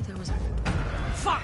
There was... Fuck!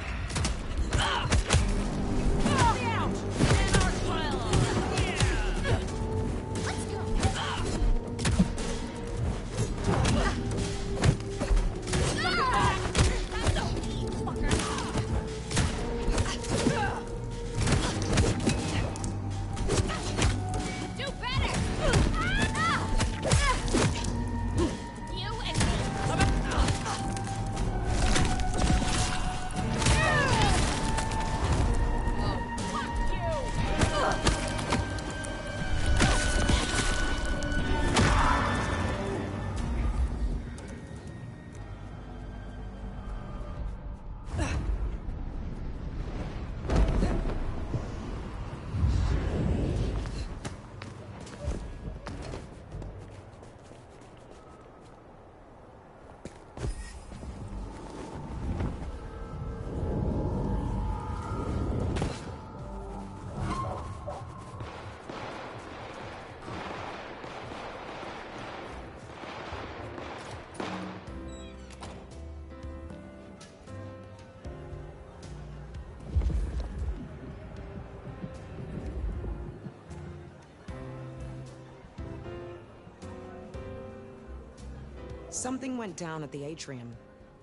Something went down at the Atrium.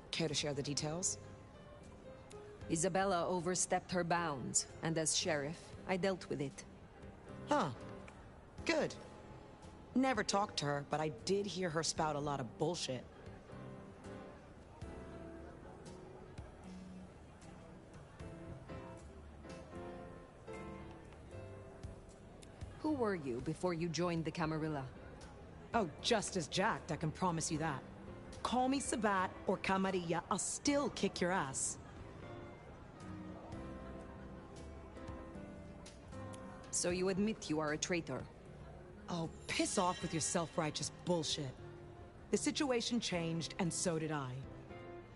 Care to share the details? Ysabella overstepped her bounds, and as sheriff, I dealt with it. Huh. Good. Never talked to her, but I did hear her spout a lot of bullshit. Who were you before you joined the Camarilla? Oh, just as jacked, I can promise you that. Call me Sabbat or Camarilla, I'll still kick your ass. So you admit you are a traitor? Oh, piss off with your self-righteous bullshit. The situation changed, and so did I.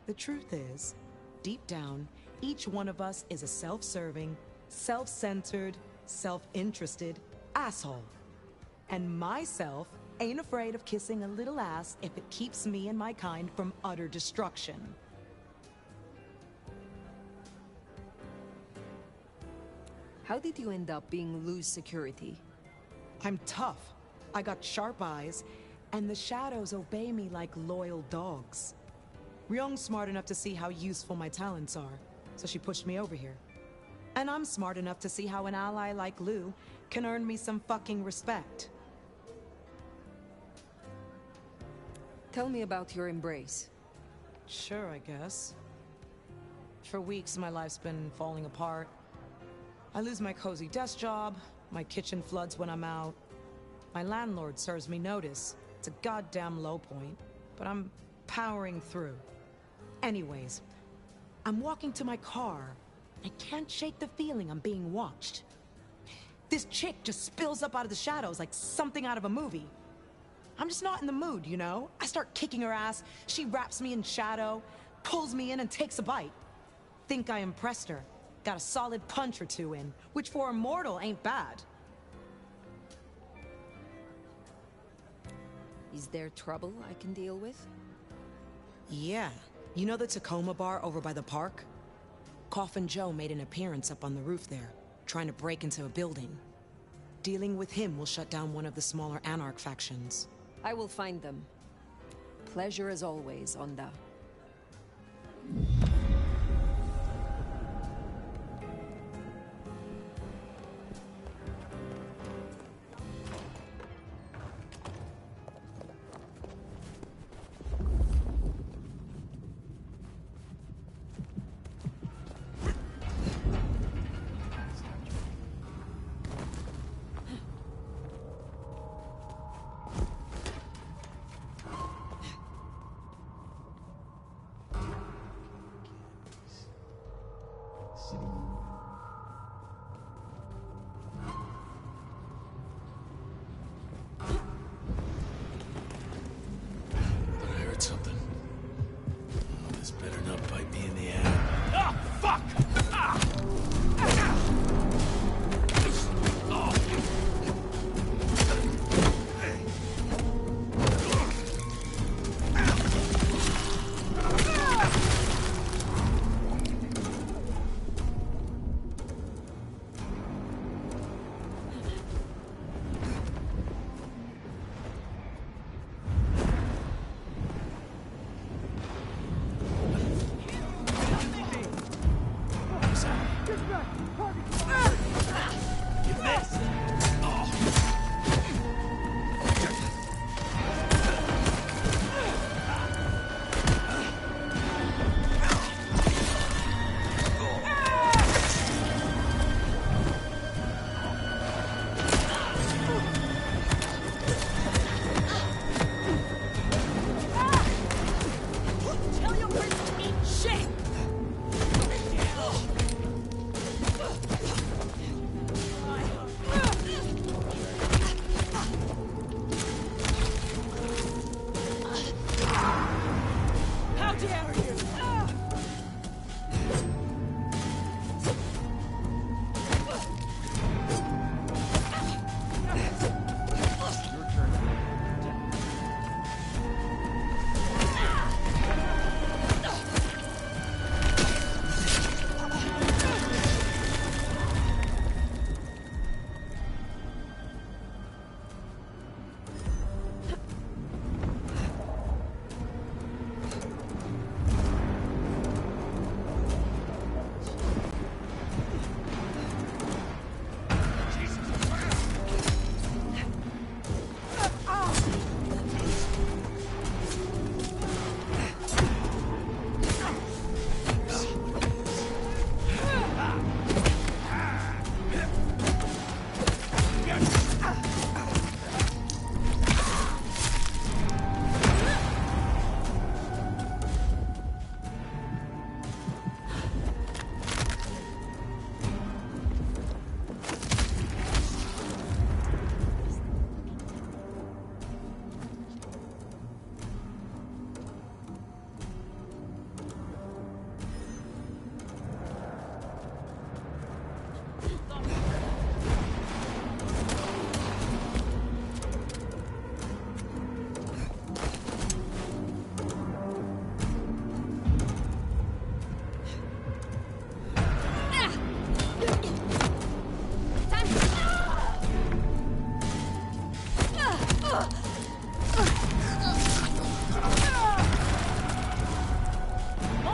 The truth is, deep down, each one of us is a self-serving, self-centered, self-interested asshole. And myself ain't afraid of kissing a little ass if it keeps me and my kind from utter destruction. How did you end up being loose security? I'm tough. I got sharp eyes, and the shadows obey me like loyal dogs. Ryung's smart enough to see how useful my talents are, so she pushed me over here. And I'm smart enough to see how an ally like Lou can earn me some fucking respect. Tell me about your embrace. Sure, I guess. For weeks, my life's been falling apart. I lose my cozy desk job, my kitchen floods when I'm out. My landlord serves me notice. It's a goddamn low point, but I'm powering through. Anyways, I'm walking to my car. I can't shake the feeling I'm being watched. This chick just spills up out of the shadows like something out of a movie. I'm just not in the mood, you know? I start kicking her ass, she wraps me in shadow, pulls me in and takes a bite. Think I impressed her. Got a solid punch or two in, which for a mortal ain't bad. Is there trouble I can deal with? Yeah. You know the Tacoma bar over by the park? Coffin Joe made an appearance up on the roof there, trying to break into a building. Dealing with him will shut down one of the smaller Anarch factions. I will find them. Pleasure as always, Onda.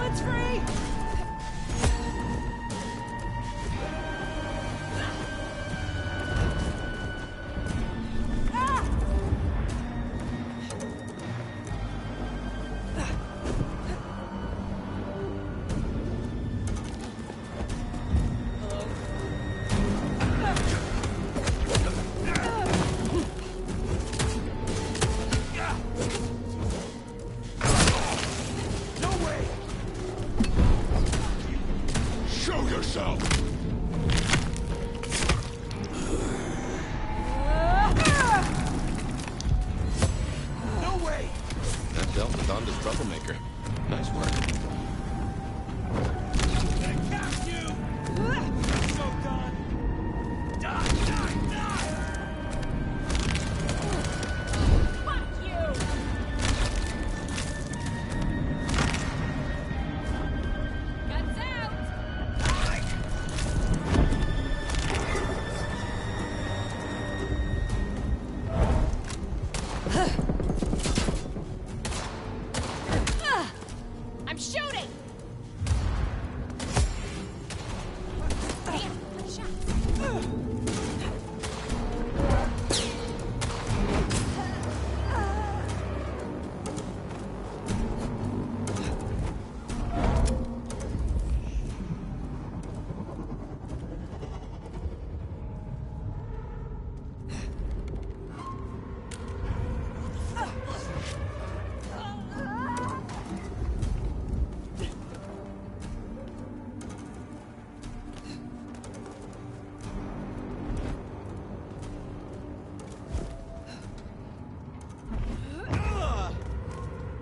It's free!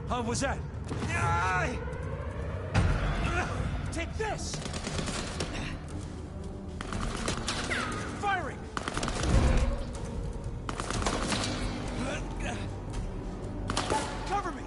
What was that? Take this! Firing! Cover me!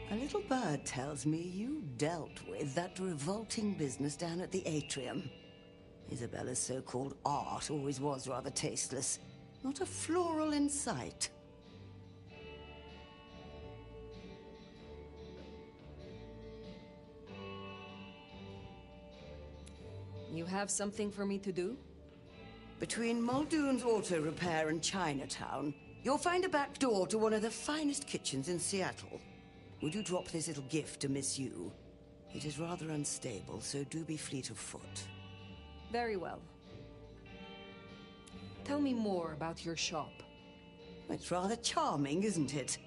A little bird tells me you dealt with that revolting business down at the Atrium. Ysabella's so-called art always was rather tasteless. Not a floral in sight. You have something for me to do? Between Muldoon's Auto Repair and Chinatown, you'll find a back door to one of the finest kitchens in Seattle. Would you drop this little gift to Miss Yu? It is rather unstable, so do be fleet of foot. Very well. Tell me more about your shop. It's rather charming, isn't it?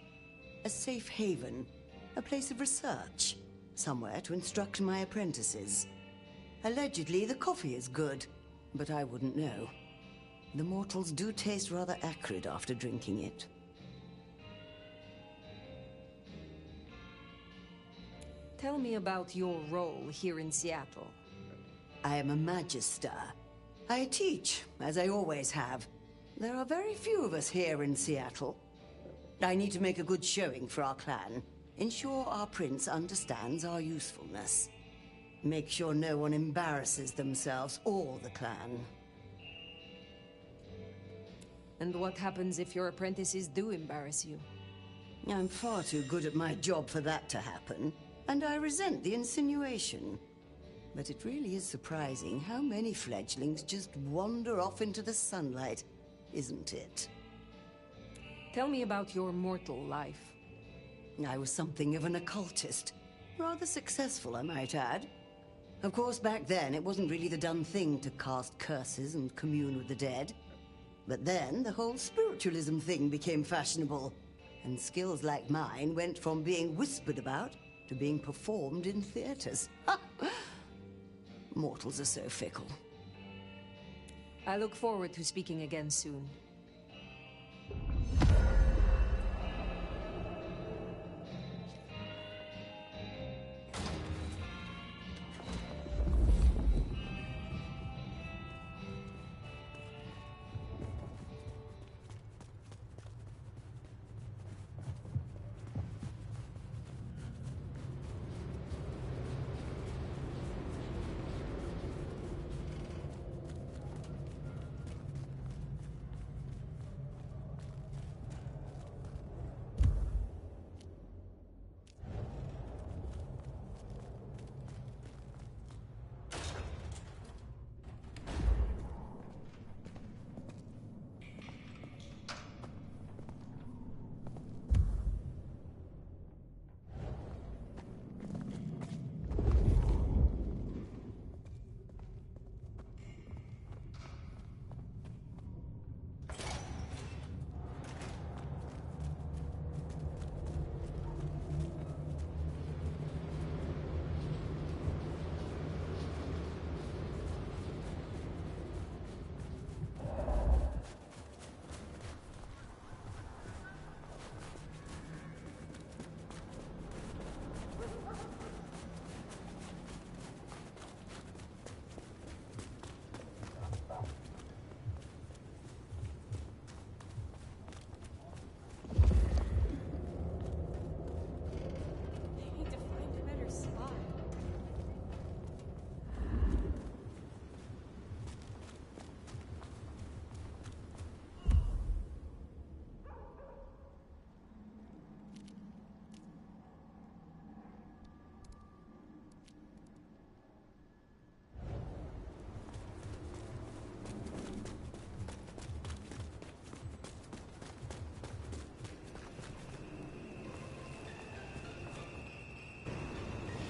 A safe haven, a place of research, somewhere to instruct my apprentices. Allegedly, the coffee is good, but I wouldn't know. The mortals do taste rather acrid after drinking it. Tell me about your role here in Seattle. I am a Magister. I teach, as I always have. There are very few of us here in Seattle. I need to make a good showing for our clan. Ensure our prince understands our usefulness. Make sure no one embarrasses themselves or the clan. And what happens if your apprentices do embarrass you? I'm far too good at my job for that to happen, and I resent the insinuation. But it really is surprising how many fledglings just wander off into the sunlight, isn't it? Tell me about your mortal life. I was something of an occultist. Rather successful, I might add. Of course, back then, it wasn't really the done thing to cast curses and commune with the dead. But then, the whole spiritualism thing became fashionable. And skills like mine went from being whispered about to being performed in theaters. Mortals are so fickle. I look forward to speaking again soon.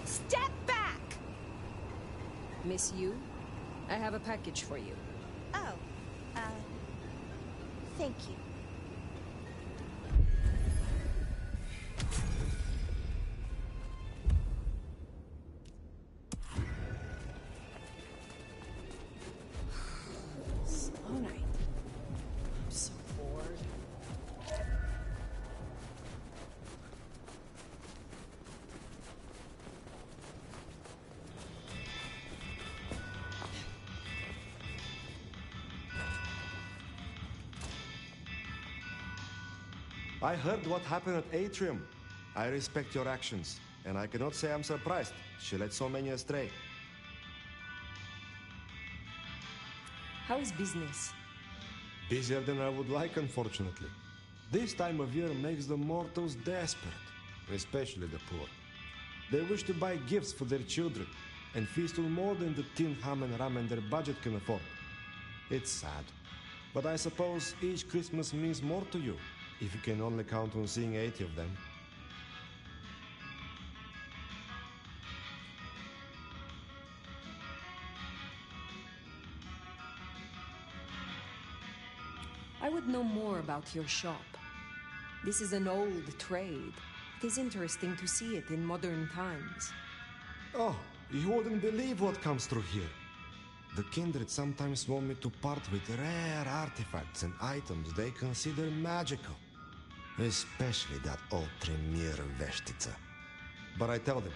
Step back! Miss Yu, I have a package for you. Oh, thank you. Slow night. I'm so bored. I heard what happened at Atrium. I respect your actions, and I cannot say I'm surprised. She led so many astray. How is business? Busier than I would like, unfortunately. This time of year makes the mortals desperate, especially the poor. They wish to buy gifts for their children, and feast on more than the tin ham and ramen their budget can afford. It's sad, but I suppose each Christmas means more to you, if you can only count on seeing 80 of them. I would know more about your shop. This is an old trade. It is interesting to see it in modern times. Oh, you wouldn't believe what comes through here. The kindred sometimes want me to part with rare artifacts and items they consider magical. Especially that old Tremere Veshtica. But I tell them,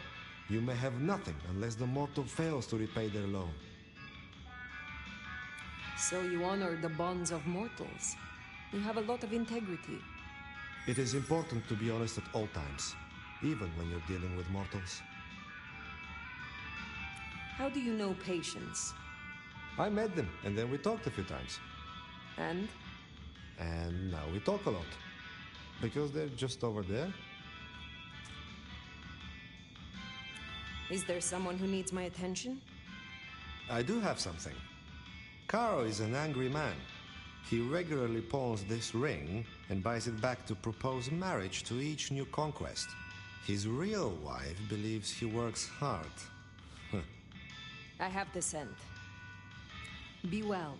you may have nothing unless the mortal fails to repay their loan. So you honor the bonds of mortals. You have a lot of integrity. It is important to be honest at all times, even when you're dealing with mortals. How do you know patience? I met them, and then we talked a few times. And? And now we talk a lot. Because they're just over there. Is there someone who needs my attention? I do have something. Caro is an angry man. He regularly pawns this ring and buys it back to propose marriage to each new conquest. His real wife believes he works hard. I have the scent. Be well.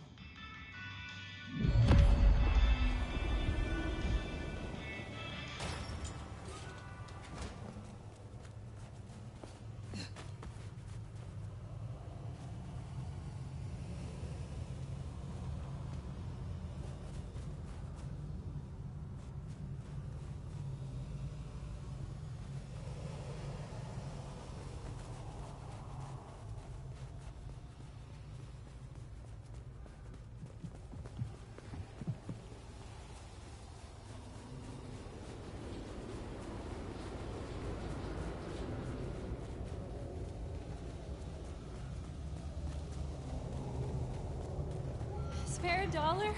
Spare $1?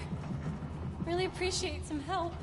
Really appreciate some help.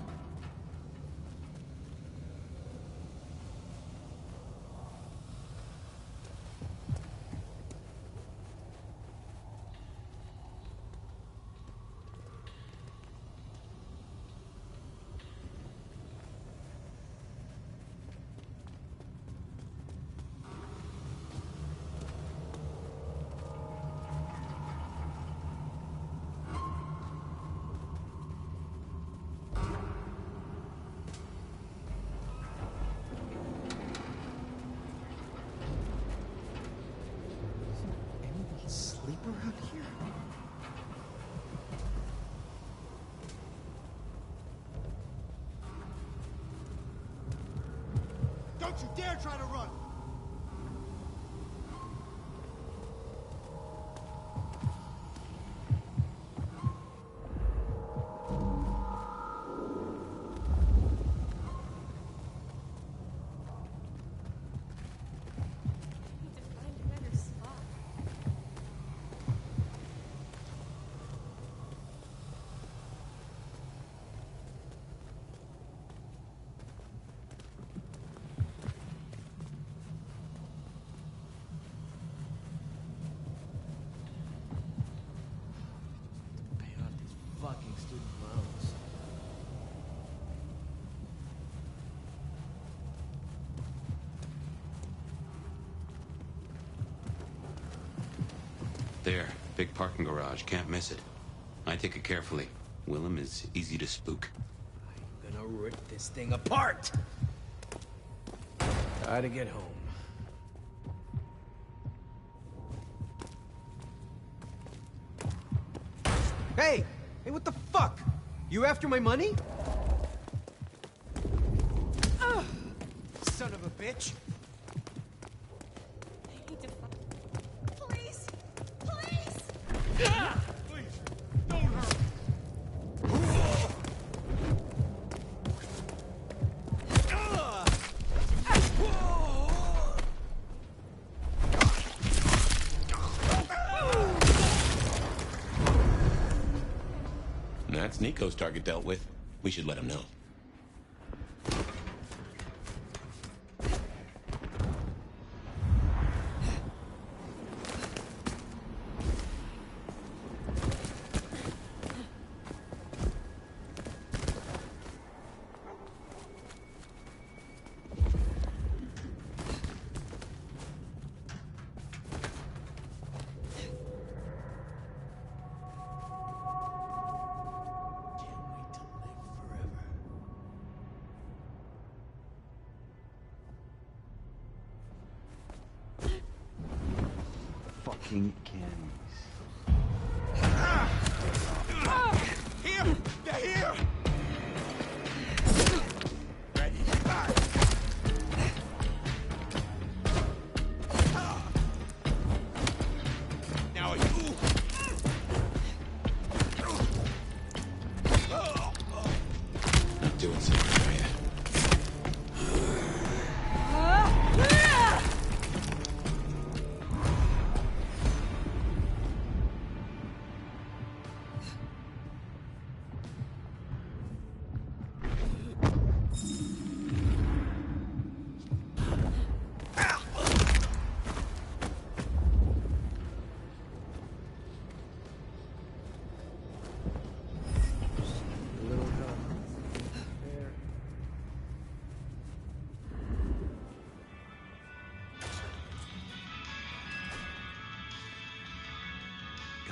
Around here. Don't you dare try to run! Fucking student loans. There, big parking garage, can't miss it. I take it carefully. Willem is easy to spook. I'm gonna rip this thing apart! Gotta get home. Hey! Hey, what the fuck? You after my money? Son of a bitch! I need to Please! Please! Please, don't hurt! That's Nico's target dealt with. We should let him know. Fucking candies. Here! They're here! Ready? Now you! Not doing something, are you?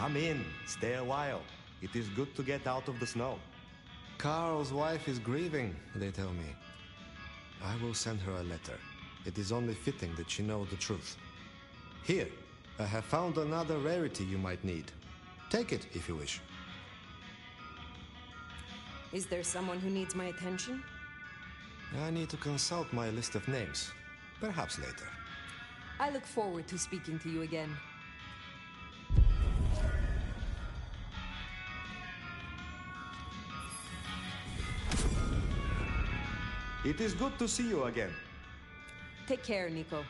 Come in, stay a while. It is good to get out of the snow. Carl's wife is grieving, they tell me. I will send her a letter. It is only fitting that she know the truth. Here, I have found another rarity you might need. Take it if you wish. Is there someone who needs my attention? I need to consult my list of names. Perhaps later. I look forward to speaking to you again. It is good to see you again. Take care, Nico.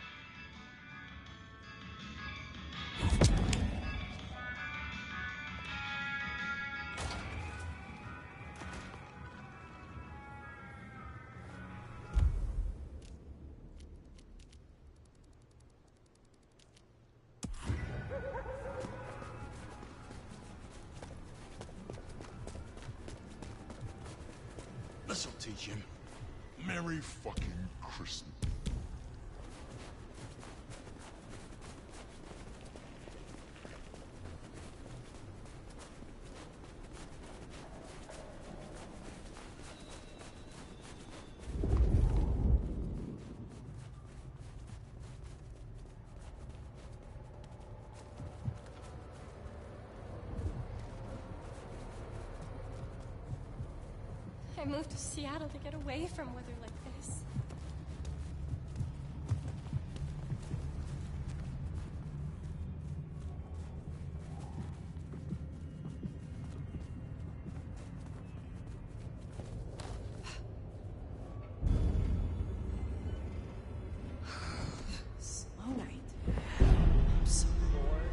This'll teach him. Merry fucking Christmas. I moved to Seattle to get away from weather like this. Slow night. I'm so bored.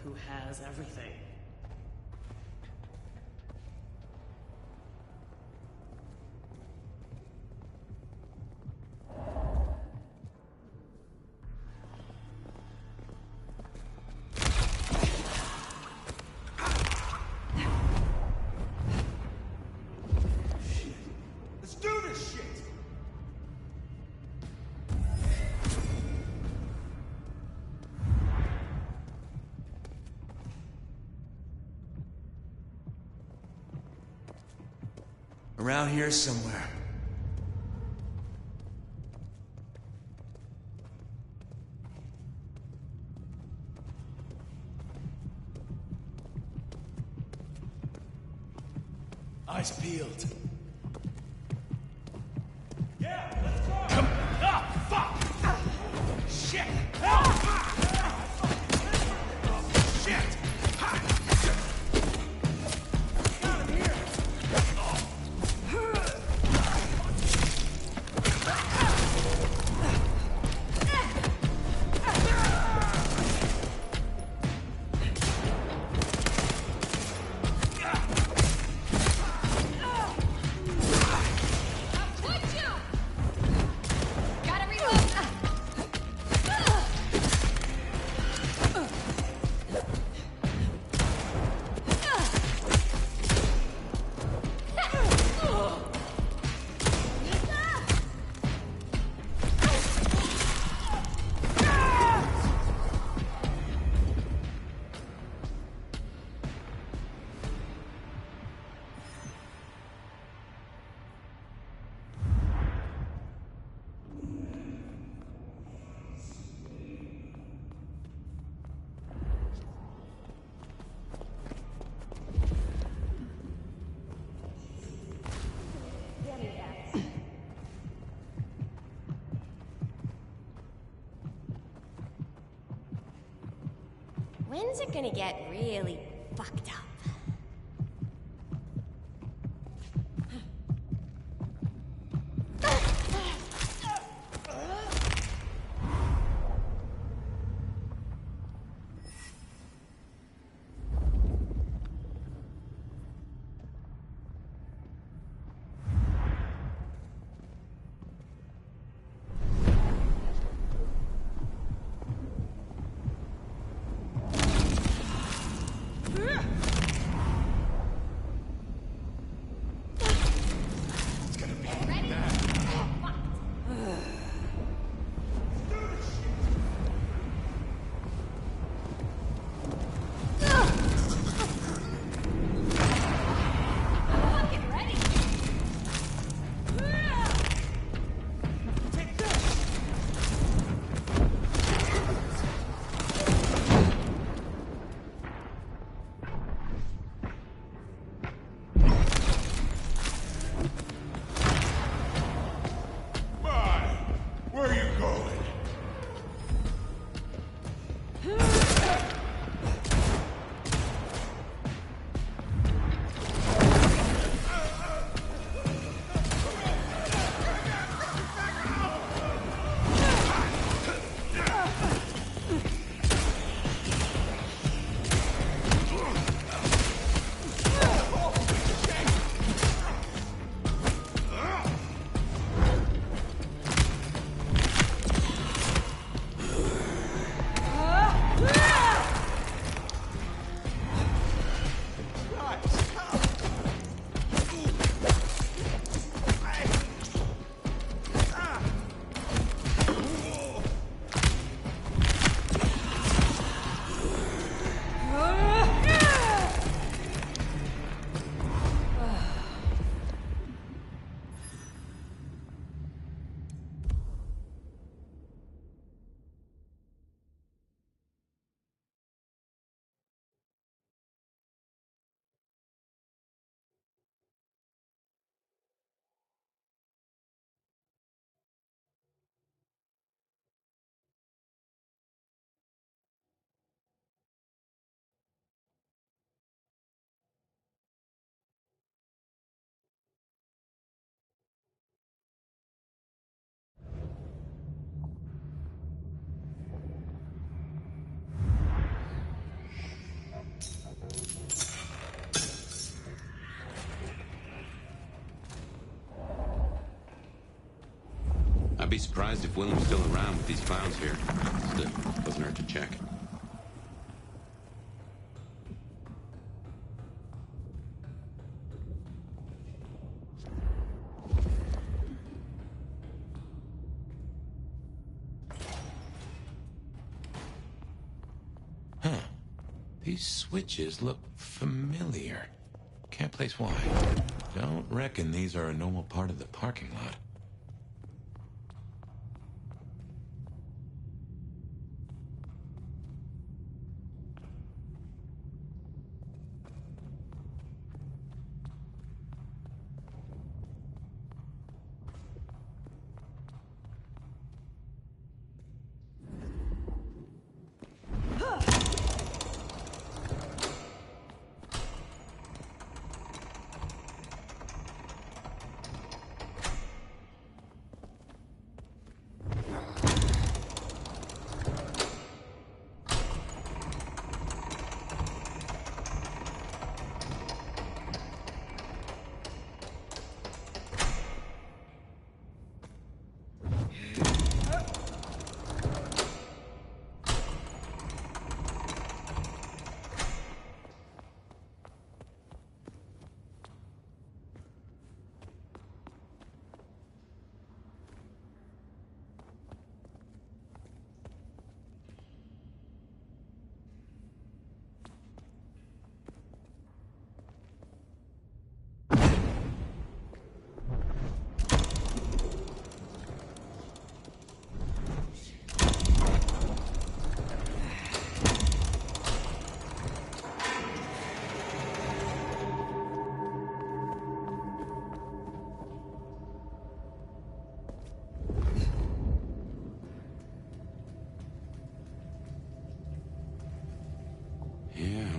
who has everything. Around here somewhere. Eyes peeled. Yeah, let's go! Come on! Ah, fuck! Shit! Shit! Got him here! When's it gonna get really fucked up? I'd be surprised if Willem's still around with these clowns here. Still, doesn't hurt to check. Huh. These switches look familiar. Can't place why. Don't reckon these are a normal part of the parking lot.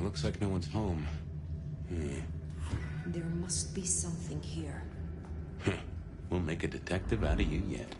Looks like no one's home. There must be something here. We'll make a detective out of you yet.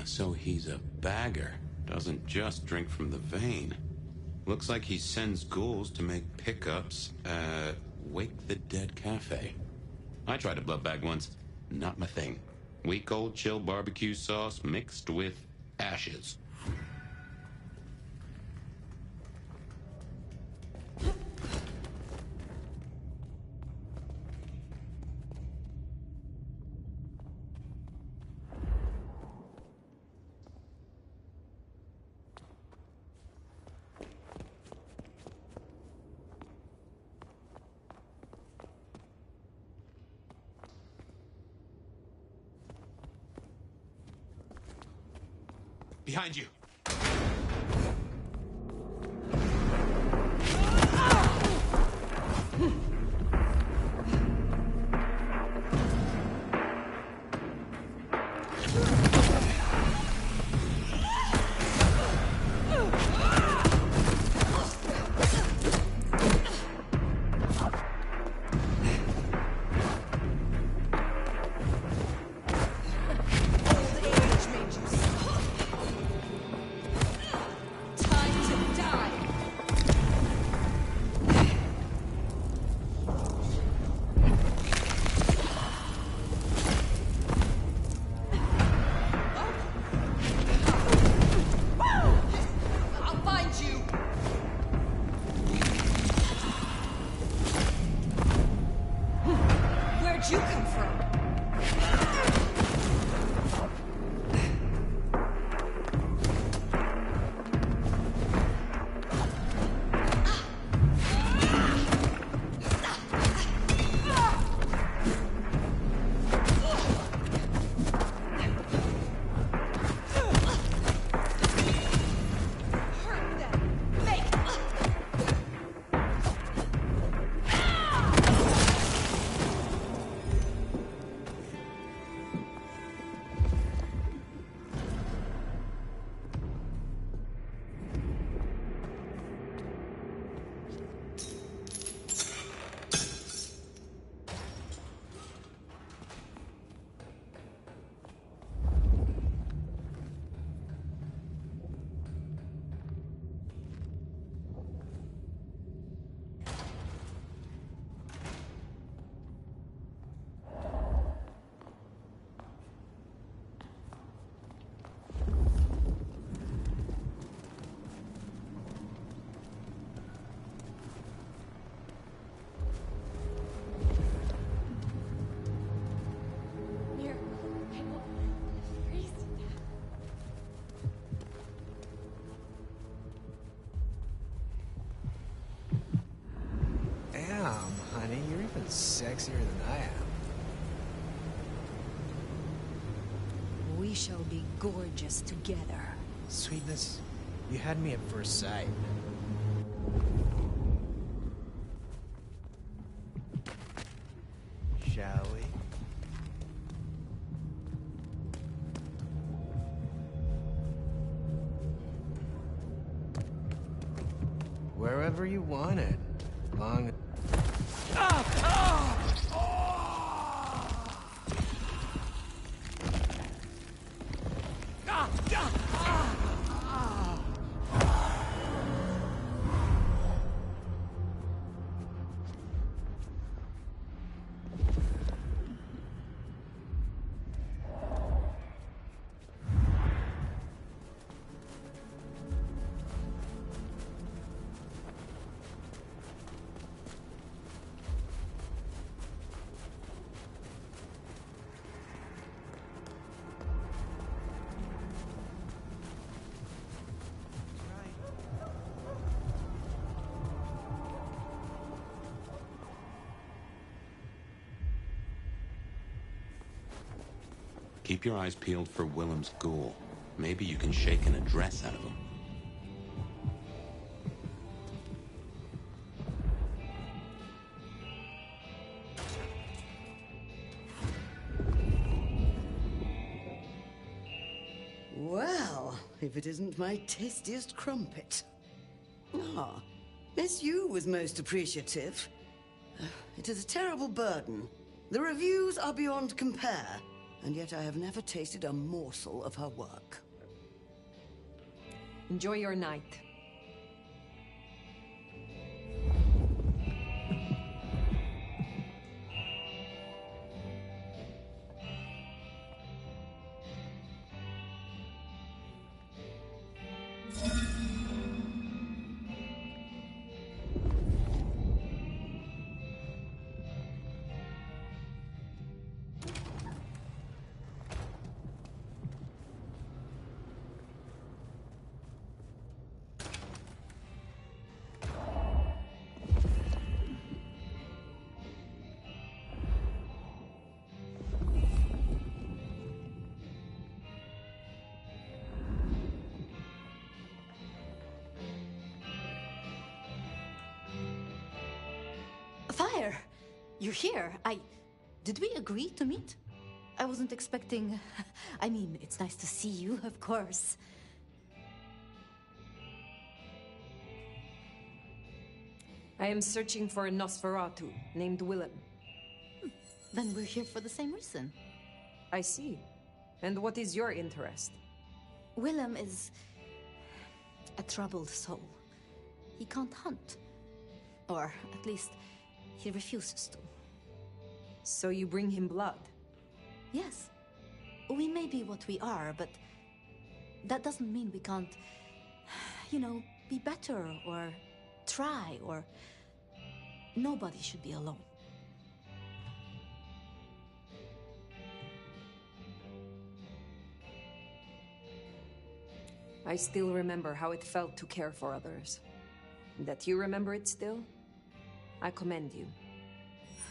So he's a bagger. Doesn't just drink from the vein. Looks like he sends ghouls to make pickups at Wake the Dead Cafe. I tried a blood bag once. Not my thing. Weak old chill barbecue sauce mixed with ashes. Behind you. Sexier than I am. We shall be gorgeous together. Sweetness, you had me at first sight. Shall we? Wherever you want it. Long. Keep your eyes peeled for Willem's ghoul. Maybe you can shake an address out of him. Well, if it isn't my tastiest crumpet. Ah, Miss Yu was most appreciative. It is a terrible burden. The reviews are beyond compare. and yet I have never tasted a morsel of her work. Enjoy your night. Fire! You're here. Did we agree to meet? I wasn't expecting... I mean, it's nice to see you, of course. I am searching for a Nosferatu named Willem. Then we're here for the same reason. I see. And what is your interest? Willem is... a troubled soul. He can't hunt. Or, at least, he refuses to. So you bring him blood? Yes. We may be what we are, but that doesn't mean we can't, you know, be better or try or... Nobody should be alone. I still remember how it felt to care for others. That you remember it still? I commend you.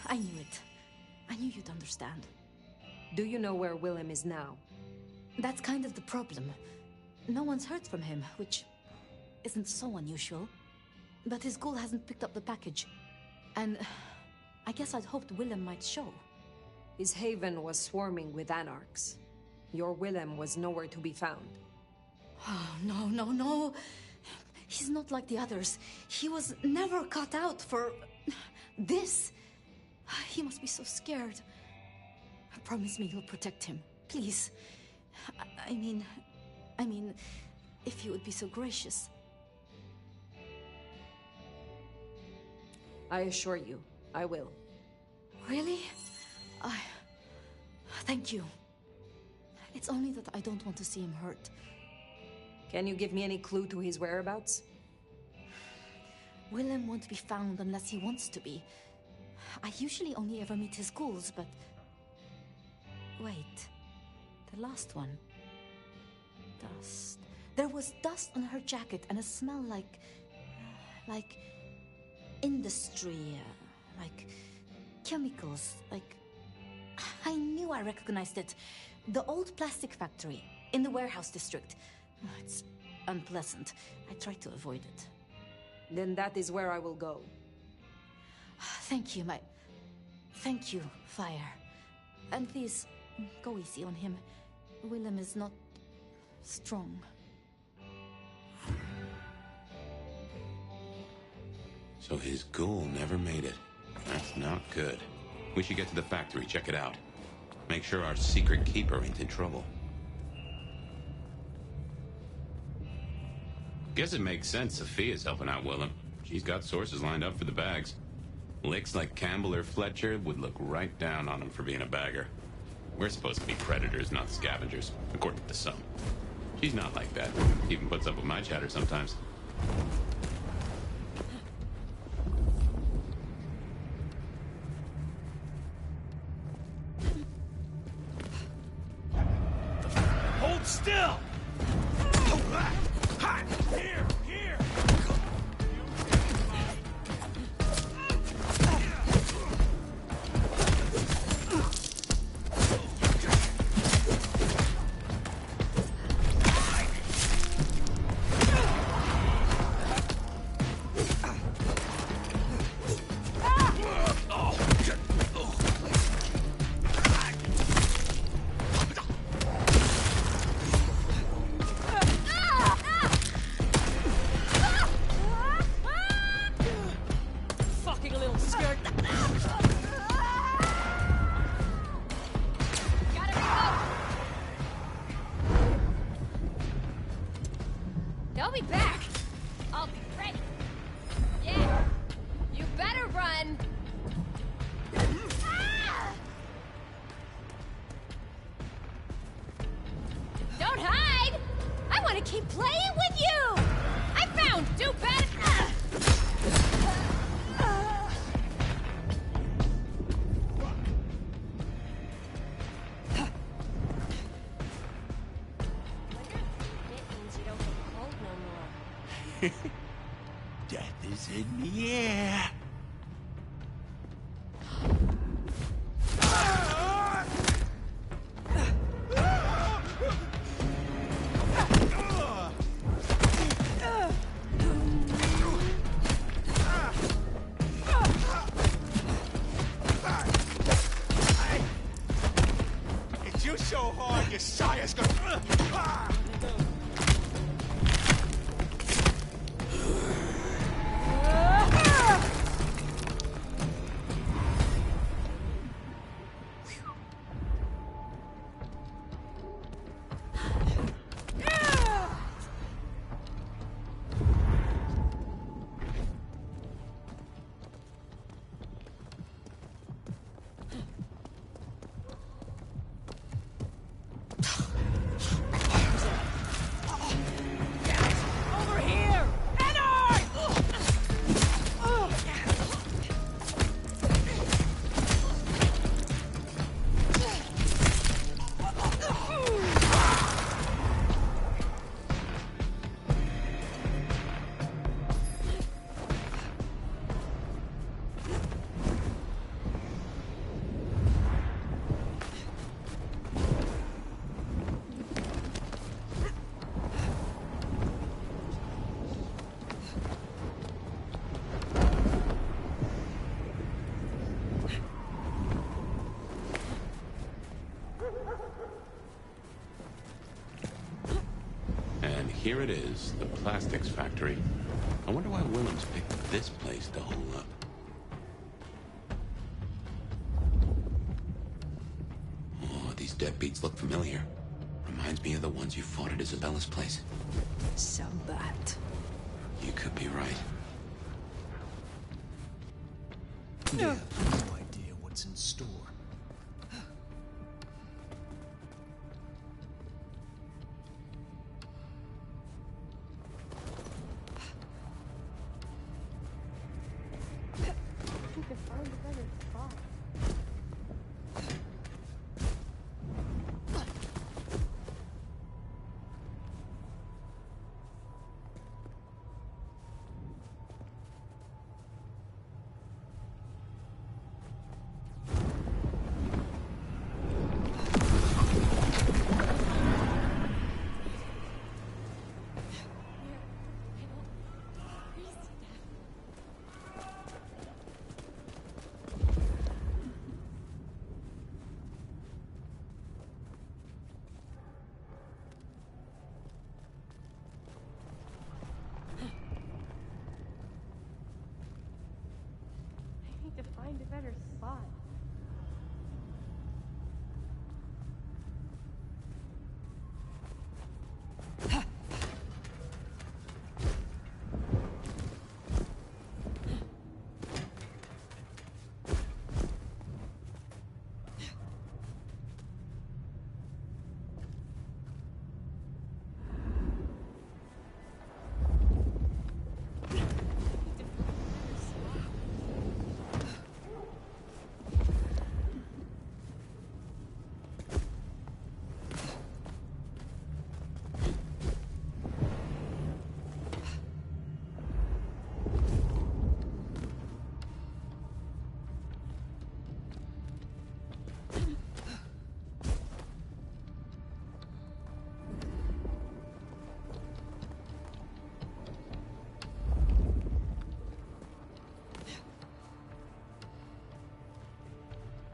I knew it. I knew you'd understand. Do you know where Willem is now? That's kind of the problem. No one's heard from him, which isn't so unusual. But his ghoul hasn't picked up the package. And I guess I'd hoped Willem might show. His haven was swarming with anarchs. Your Willem was nowhere to be found. Oh, no. He's not like the others. He was never cut out for... this. He must be so scared. Promise me you'll protect him, please. I mean, if you would be so gracious. I assure you, I will. Really? Thank you. It's only that I don't want to see him hurt. Can you give me any clue to his whereabouts? Willem won't be found unless he wants to be. I usually only ever meet his ghouls, but... Wait. The last one. Dust. There was dust on her jacket and a smell like industry, like chemicals, like... I knew I recognized it. The old plastic factory in the warehouse district. It's unpleasant. I try to avoid it. Then that is where I will go. Thank you, Thank you, Fire. And please, go easy on him. Willem is not... strong. So his ghoul never made it. That's not good. We should get to the factory, check it out. Make sure our secret keeper ain't in trouble. Guess it makes sense Sophia's helping out Willem. She's got sources lined up for the bags. Licks like Campbell or Fletcher would look right down on him for being a bagger. We're supposed to be predators, not scavengers, according to some. She's not like that. Even puts up with my chatter sometimes. Hold still! Here! I'll be back. I'll be ready. Yeah. You better run. Ah! Don't hide. I want to keep playing with you. I found do better. Death is in the air. It's you so hard, your sire's gonna... Here it is, the plastics factory. I wonder why Willems picked this place to hole up. Oh, these deadbeats look familiar. Reminds me of the ones you fought at Ysabella's place. Sabbat. You could be right. Yeah, no idea what's in store. To find a better spot.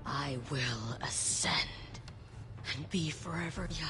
I will ascend and be forever young.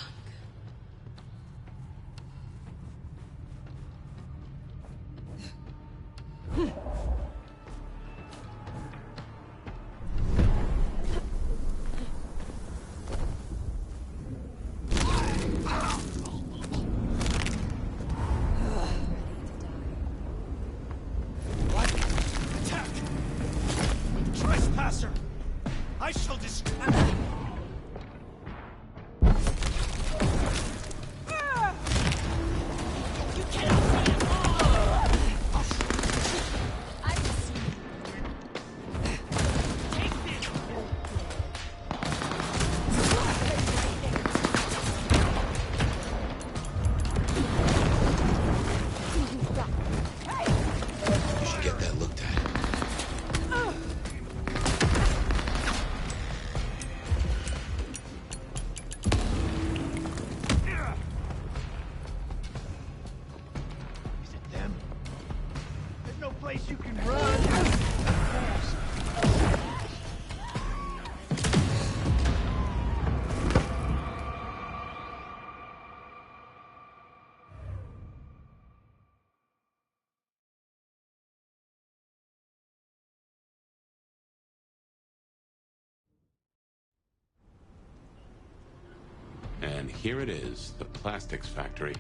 And here it is, the plastics factory.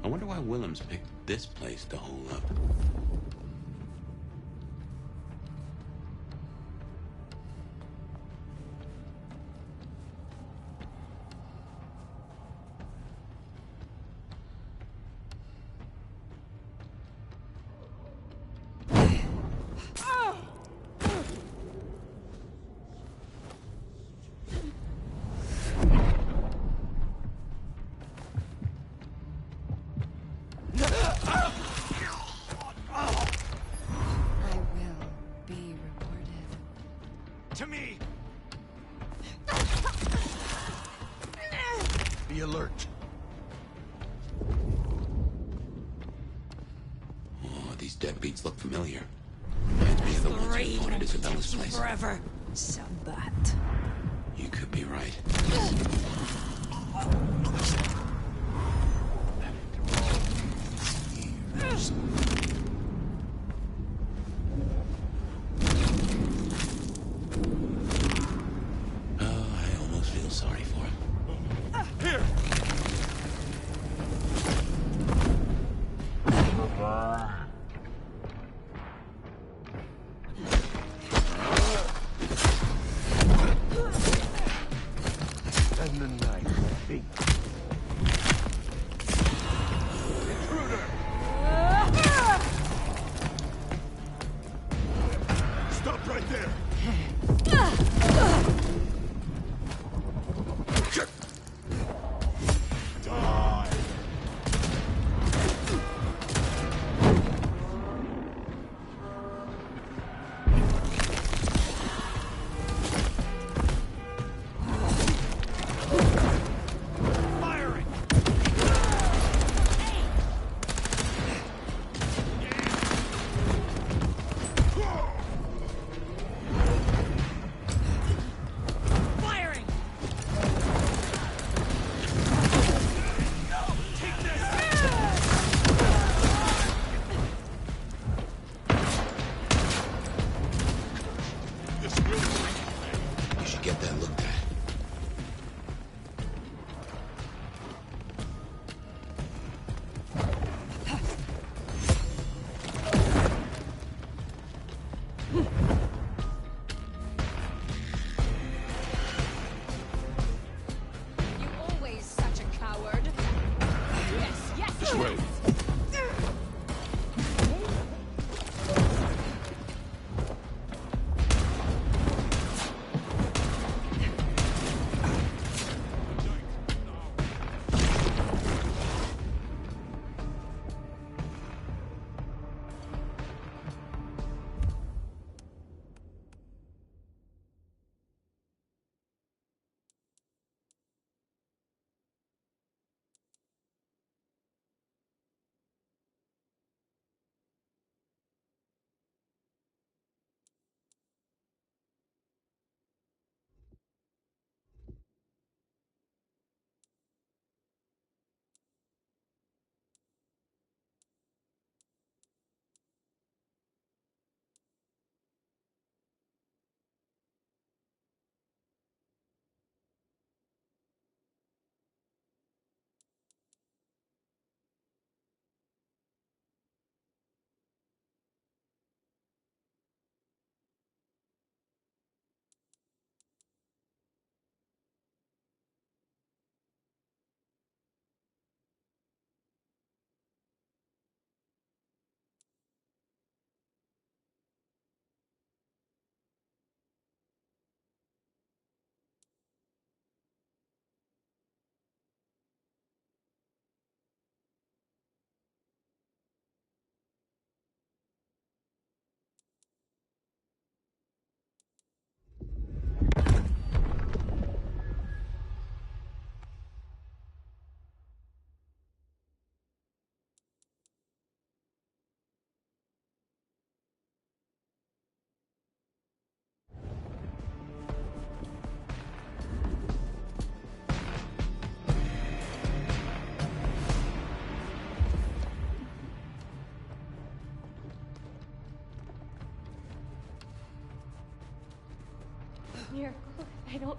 I wonder why Willems picked this place to hole up. To me! Be alert. Oh, these deadbeats look familiar. Reminds me of the ones who fought at Isabella's place. Forever. Sabbat. You could be right. Sorry for him. Here! And the night feet. Intruder! Stop right there! Miracle, I don't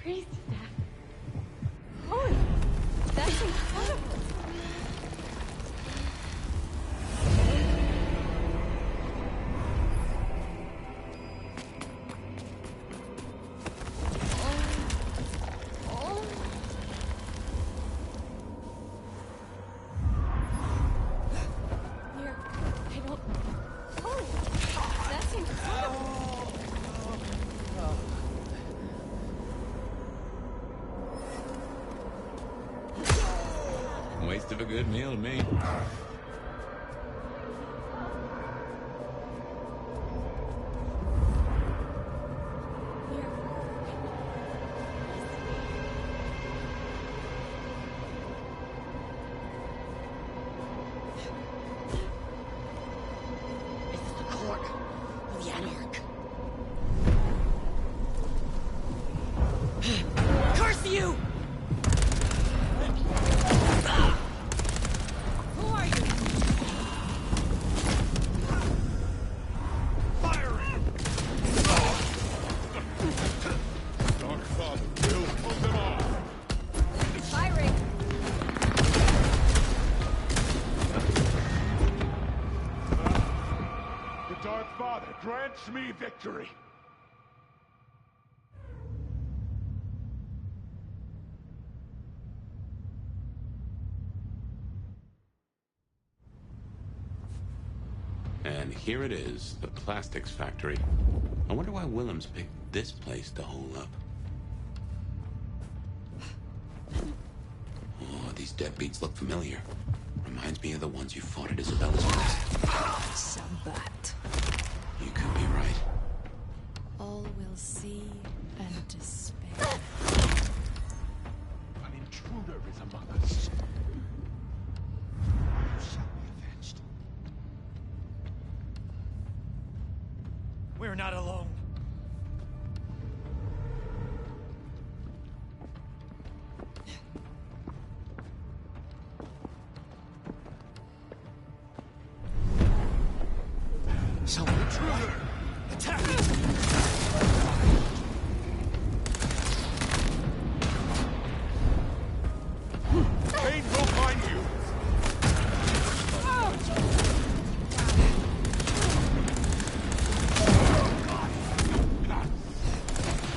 freeze to death. Holy That's incredible. Waste of a good meal to me. This is the court of the Anarch. Curse you! Grants me victory. And here it is, the plastics factory. I wonder why Willems picked this place to hole up. Oh, these deadbeats look familiar. Reminds me of the ones you fought at Ysabella's place. Sabbat. You could be right. All will see and despair. An intruder is among us. You shall be avenged. We're not alone. Intruder! Attack! Caine will find you!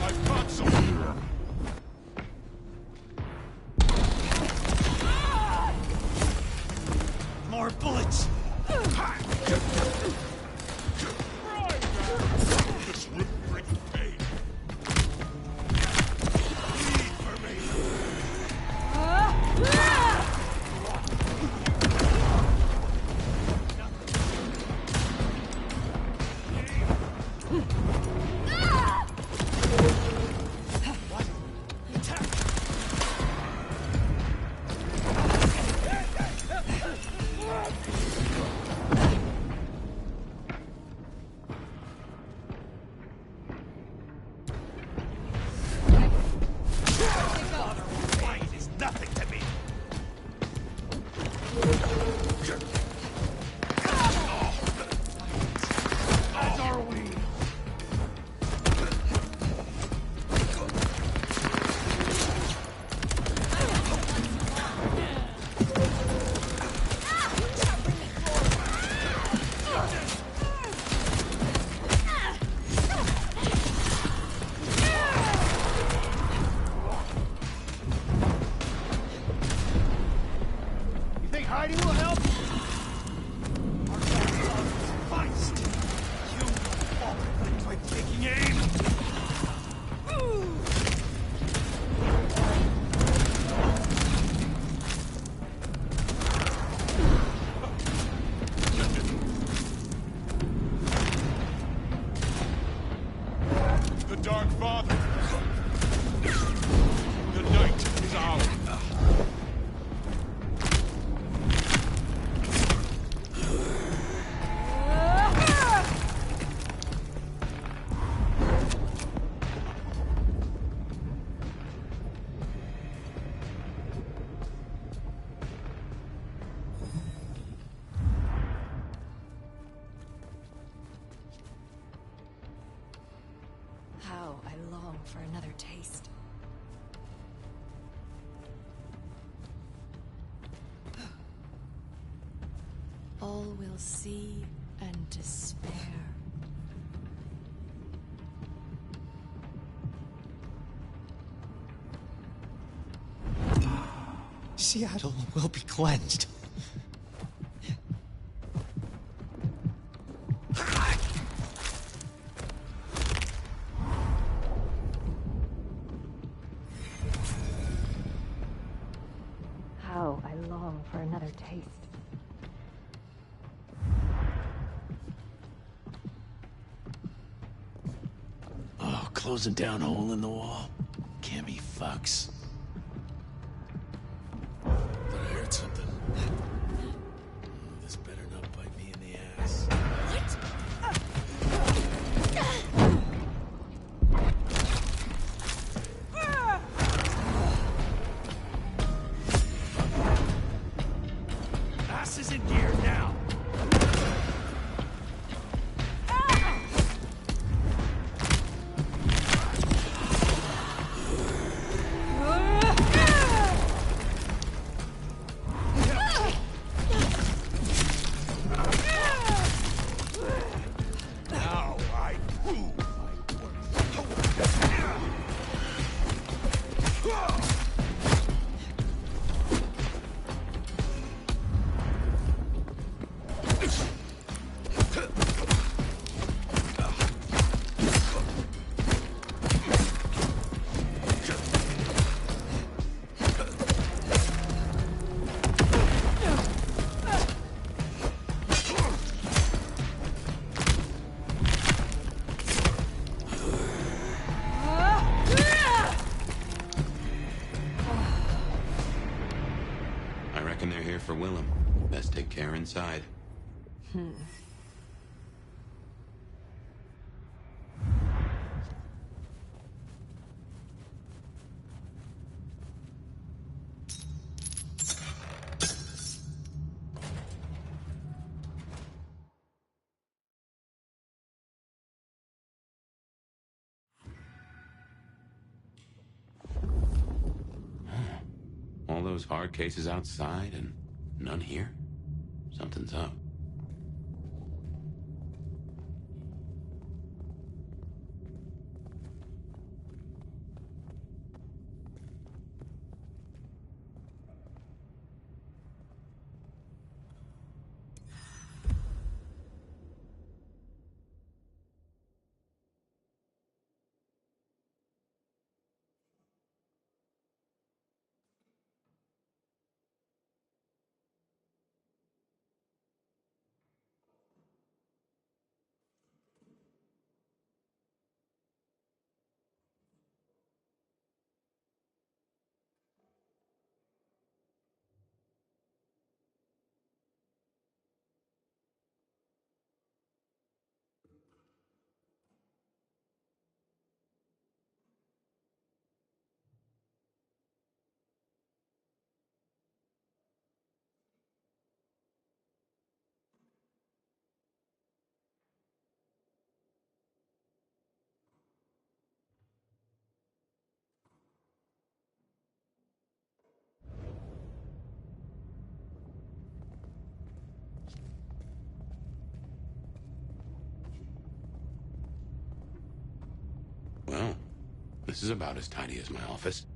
I've got some! More bullets! This will bring pain. Bleed for me! Fight is nothing to me! As are we! You think hiding will help? Our feist! You fall by taking aim! The Dark Father! The night is ours! How I long for another taste. see and despair. Seattle will be cleansed. How I long for another taste. Oh, closing down a hole in the wall. Cammy fucks. But I heard something. This better not bite me in the ass. Ass is in gear now. Now I prove my worth. I reckon they're here for Willem. Best take care inside. All those hard cases outside and none here? Something's up. Well, this is about as tidy as my office.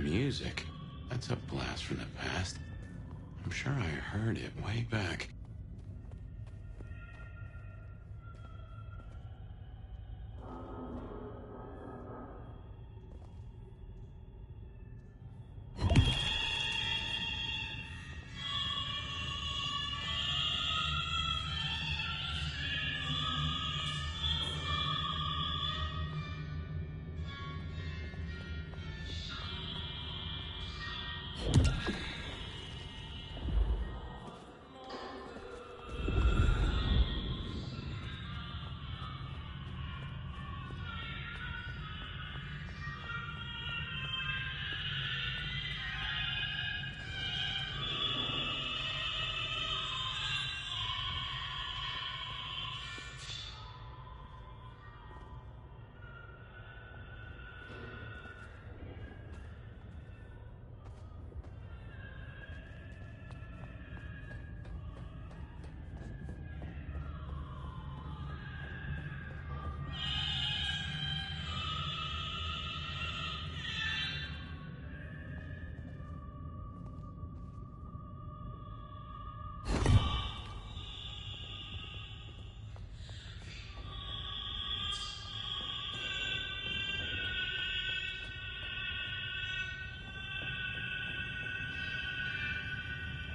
music. That's a blast from the past. I'm sure I heard it way back.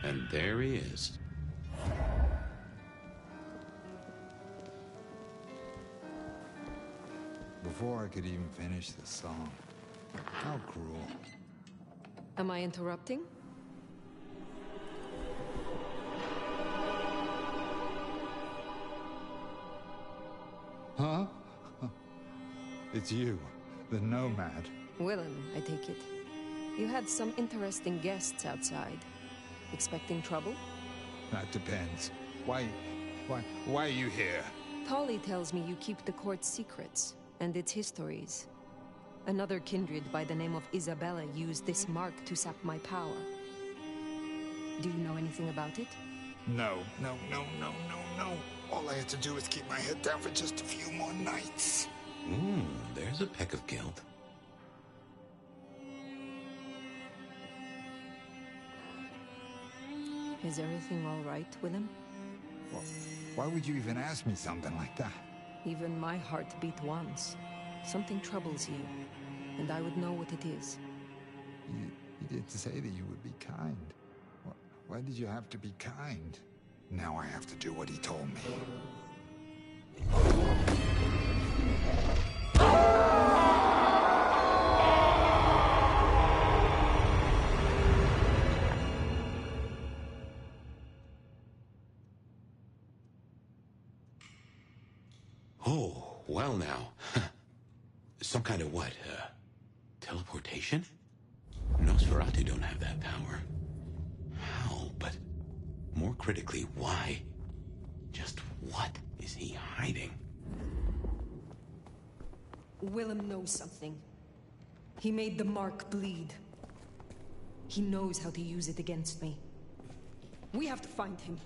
And there he is. Before I could even finish the song. How cruel. Am I interrupting? Huh? It's you, the Nomad. Willem, I take it. You had some interesting guests outside. Expecting trouble? That depends. Why are you here? Tolly tells me you keep the court's secrets and its histories. Another kindred by the name of Ysabella used this mark to sap my power. Do you know anything about it? No. All I had to do was keep my head down for just a few more nights. There's a peck of guilt. Is everything all right, Willem? Well, why would you even ask me something like that? Even my heart beat once. Something troubles you, and I would know what it is. You did say that you would be kind. Why did you have to be kind? Now I have to do what he told me. Oh, well now. Some kind of what? Teleportation? Nosferatu don't have that power. How? But more critically, why? Just what is he hiding? Willem knows something. He made the mark bleed. He knows how to use it against me. We have to find him.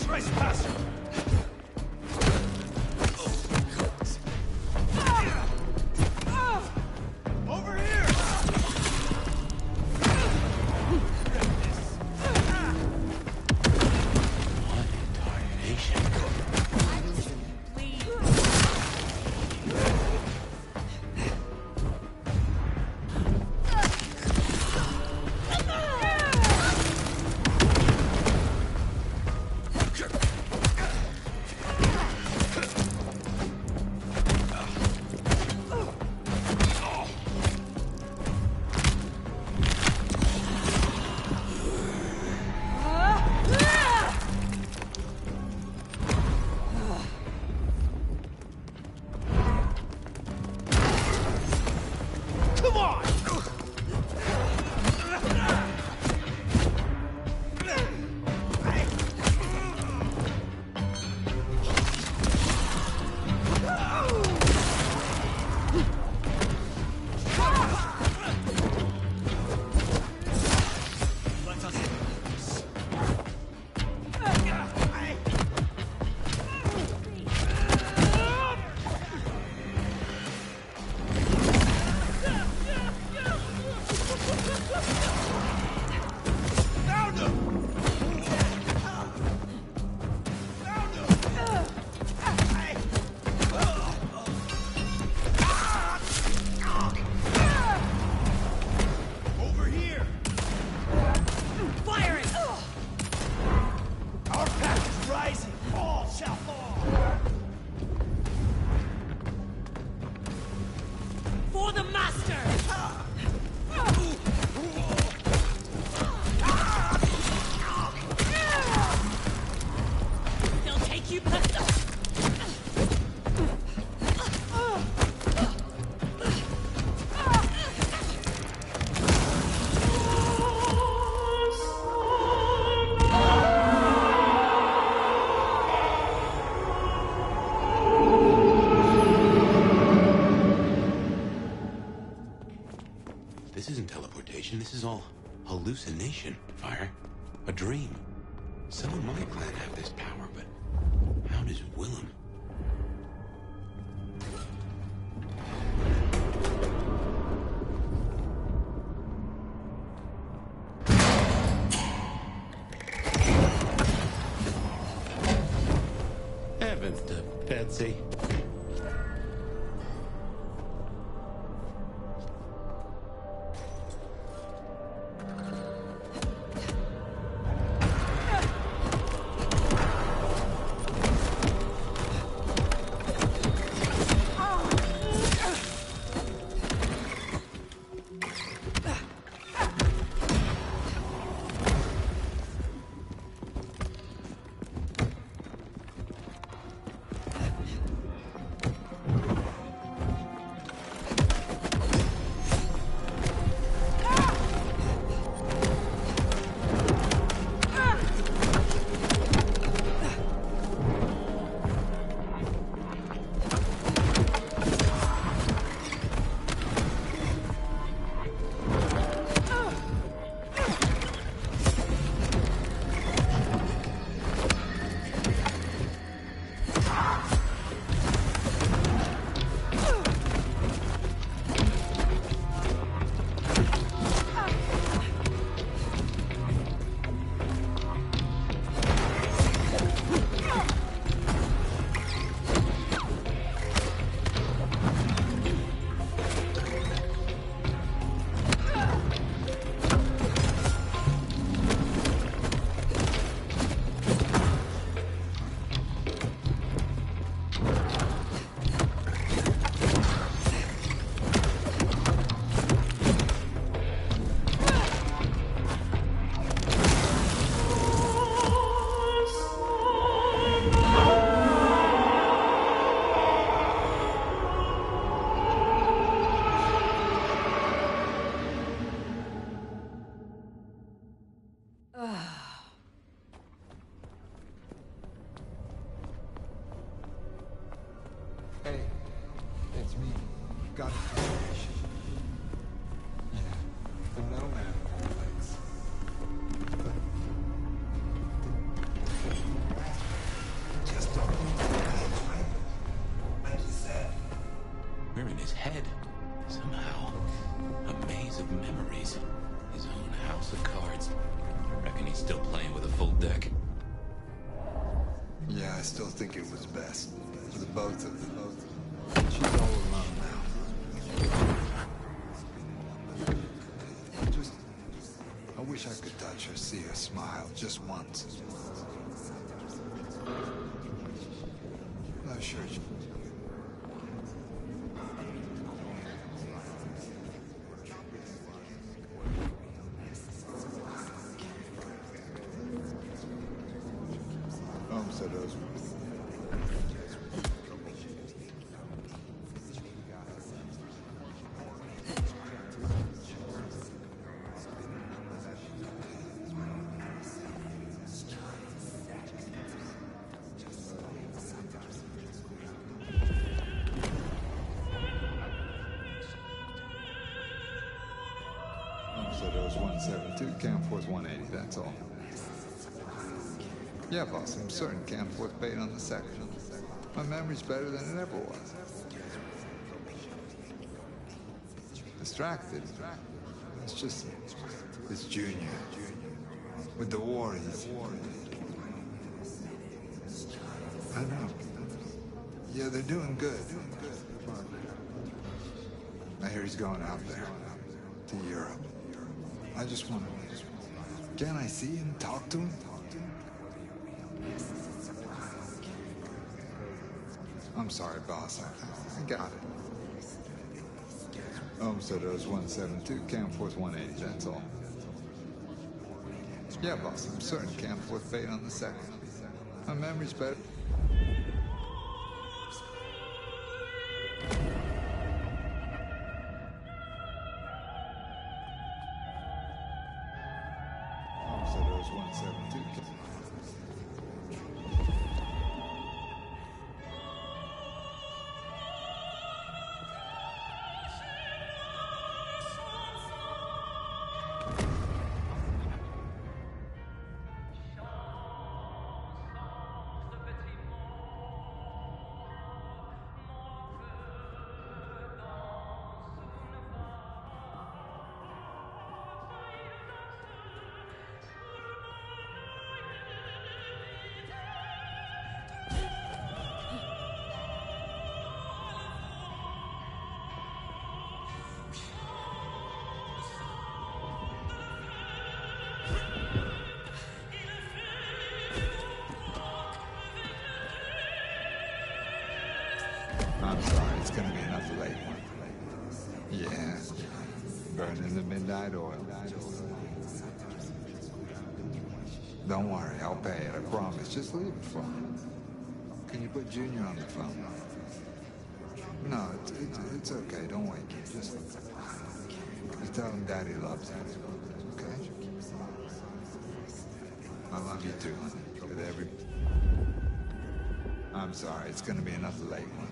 Trespasser! Over here! What in tarnation? This isn't teleportation. This is all hallucination, Fire. A dream. Some of my clan have this power, but how does Willem? Heavens to Betsy. Hey, it's me. Got information. Yeah, the Nomad place. Just don't like you said. We're in his head. Somehow. A maze of memories. His own house of cards. Reckon he's still playing with a full deck. Yeah, I still think it was best. For the both of them. She's all alone now. I wish I could touch her, see her smile, just once. No, sure. Said those. So those 172, Camp Force 180, that's all. Yeah, boss, I'm certain Camp Force paid on the second. My memory's better than it ever was. Distracted. It's just... it's Junior. With the war, he's... I know. Yeah, they're doing good. I hear he's going out there. To Europe. I just want to... Can I see him? Talk to him? I'm sorry, boss. I got it. So those 172, Camp Force 180, that's all. Yeah, boss, I'm certain Camp Force paid on the second. My memory's better. So those 172. Burning the midnight oil. Don't worry, I'll pay it, I promise. Just leave it for me. Can you put Junior on the phone? No, it's okay, don't wake him. Just tell him Daddy loves him, okay? I love you too, honey. With every... I'm sorry, it's gonna be another late one.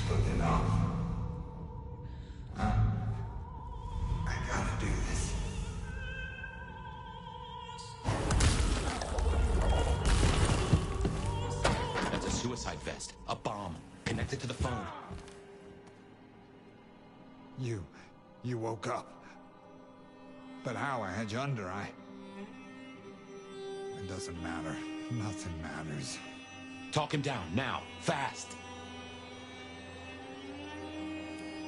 Looking off. I gotta do this. That's a suicide vest. A bomb. Connected to the phone. You woke up. But how? I had you under, It doesn't matter. Nothing matters. Talk him down, now. Fast.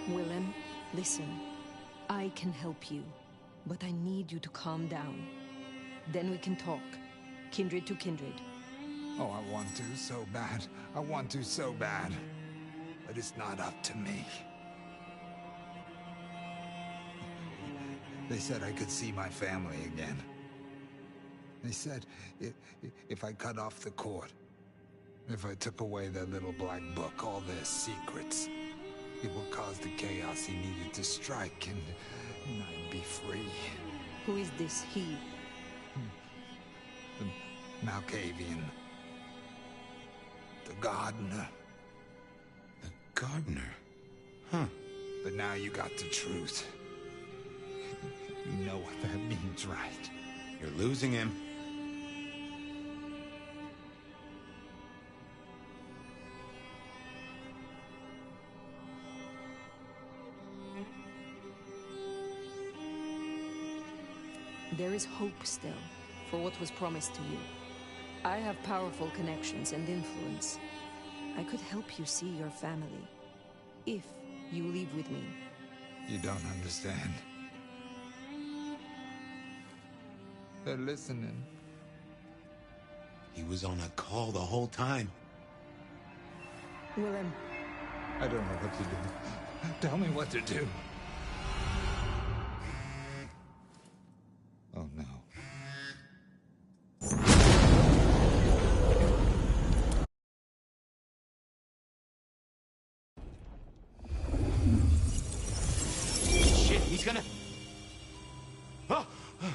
Willem, listen. I can help you, but I need you to calm down. Then we can talk. Kindred to kindred. Oh, I want to so bad. I want to so bad. But it's not up to me. They said I could see my family again. They said if I cut off the cord, if I took away their little black book, all their secrets, it would cause the chaos he needed to strike, and I'd be free. Who is this he? The Malkavian. The gardener. The gardener? Huh. But now you got the truth. You know what that means, right? You're losing him. There is hope still, for what was promised to you. I have powerful connections and influence. I could help you see your family, if you leave with me. You don't understand. They're listening. He was on a call the whole time. Willem. I don't know what to do. Tell me what to do. Oh no. Shit, he's gonna... Oh! I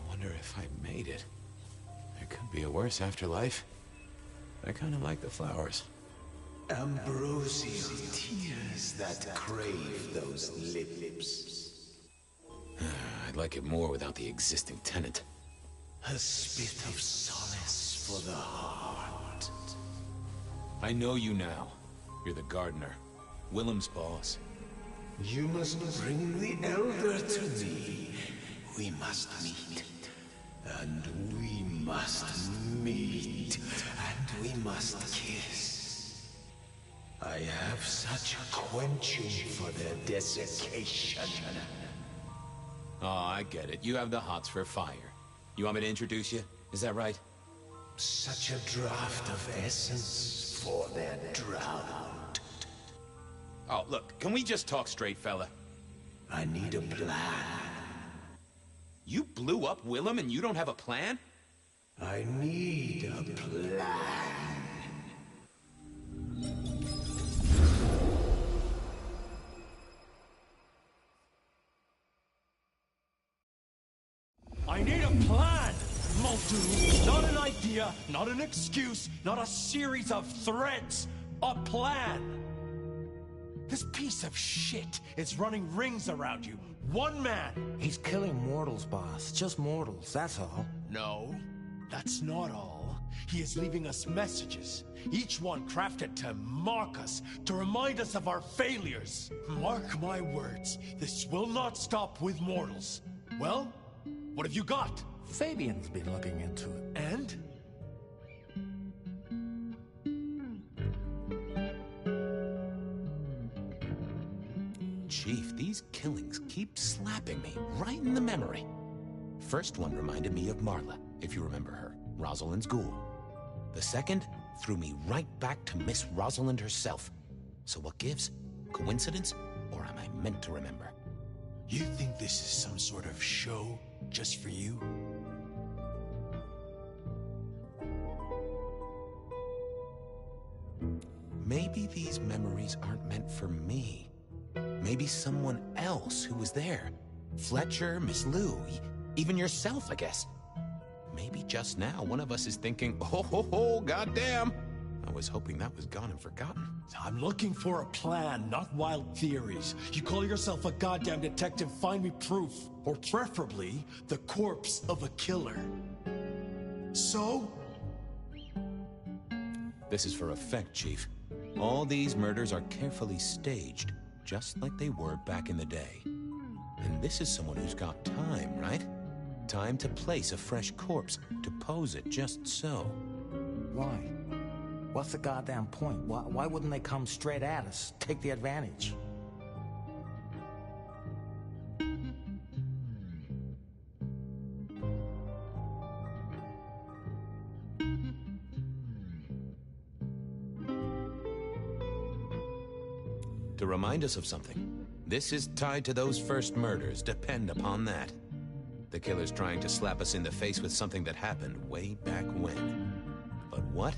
wonder if I made it. There could be a worse afterlife. I kind of like the flowers. Ambrosial tears that crave those lips. I'd like it more without the existing tenant. A spit of solace for the heart. I know you now. You're the gardener. Willem's boss. You must bring the elder to me. We must meet. And we must meet. And we must kiss. I have such a quenching for their desiccation. Oh, I get it. You have the hots for fire. You want me to introduce you? Is that right? Such a draught of essence for their drought. Oh, look, can we just talk straight, fella? I need a plan. You blew up Willem and you don't have a plan? I need a plan. I need a plan, Multu. Not an idea, not an excuse, not a series of threats. A plan. This piece of shit is running rings around you. One man. He's killing mortals, boss. Just mortals, that's all. No, that's not all. He is leaving us messages, each one crafted to mark us, to remind us of our failures. Mark my words, this will not stop with mortals. Well, what have you got? Fabien's been looking into it. And? Chief, these killings keep slapping me right in the memory. First one reminded me of Marla, if you remember her, Rosalind's ghoul. The second threw me right back to Miss Rosalind herself. So what gives? Coincidence, or am I meant to remember? You think this is some sort of show just for you? Maybe these memories aren't meant for me. Maybe someone else who was there. Fletcher, Miss Lou, even yourself, I guess. Maybe just now one of us is thinking, oh, goddamn. I was hoping that was gone and forgotten. I'm looking for a plan, not wild theories. You call yourself a goddamn detective, find me proof. Or preferably, the corpse of a killer. So? This is for effect, Chief. All these murders are carefully staged, just like they were back in the day. And this is someone who's got time, right? Time to place a fresh corpse, to pose it just so. Why? What's the goddamn point? Why wouldn't they come straight at us? Take the advantage. To remind us of something. This is tied to those first murders, depend upon that. The killer's trying to slap us in the face with something that happened way back when. But what?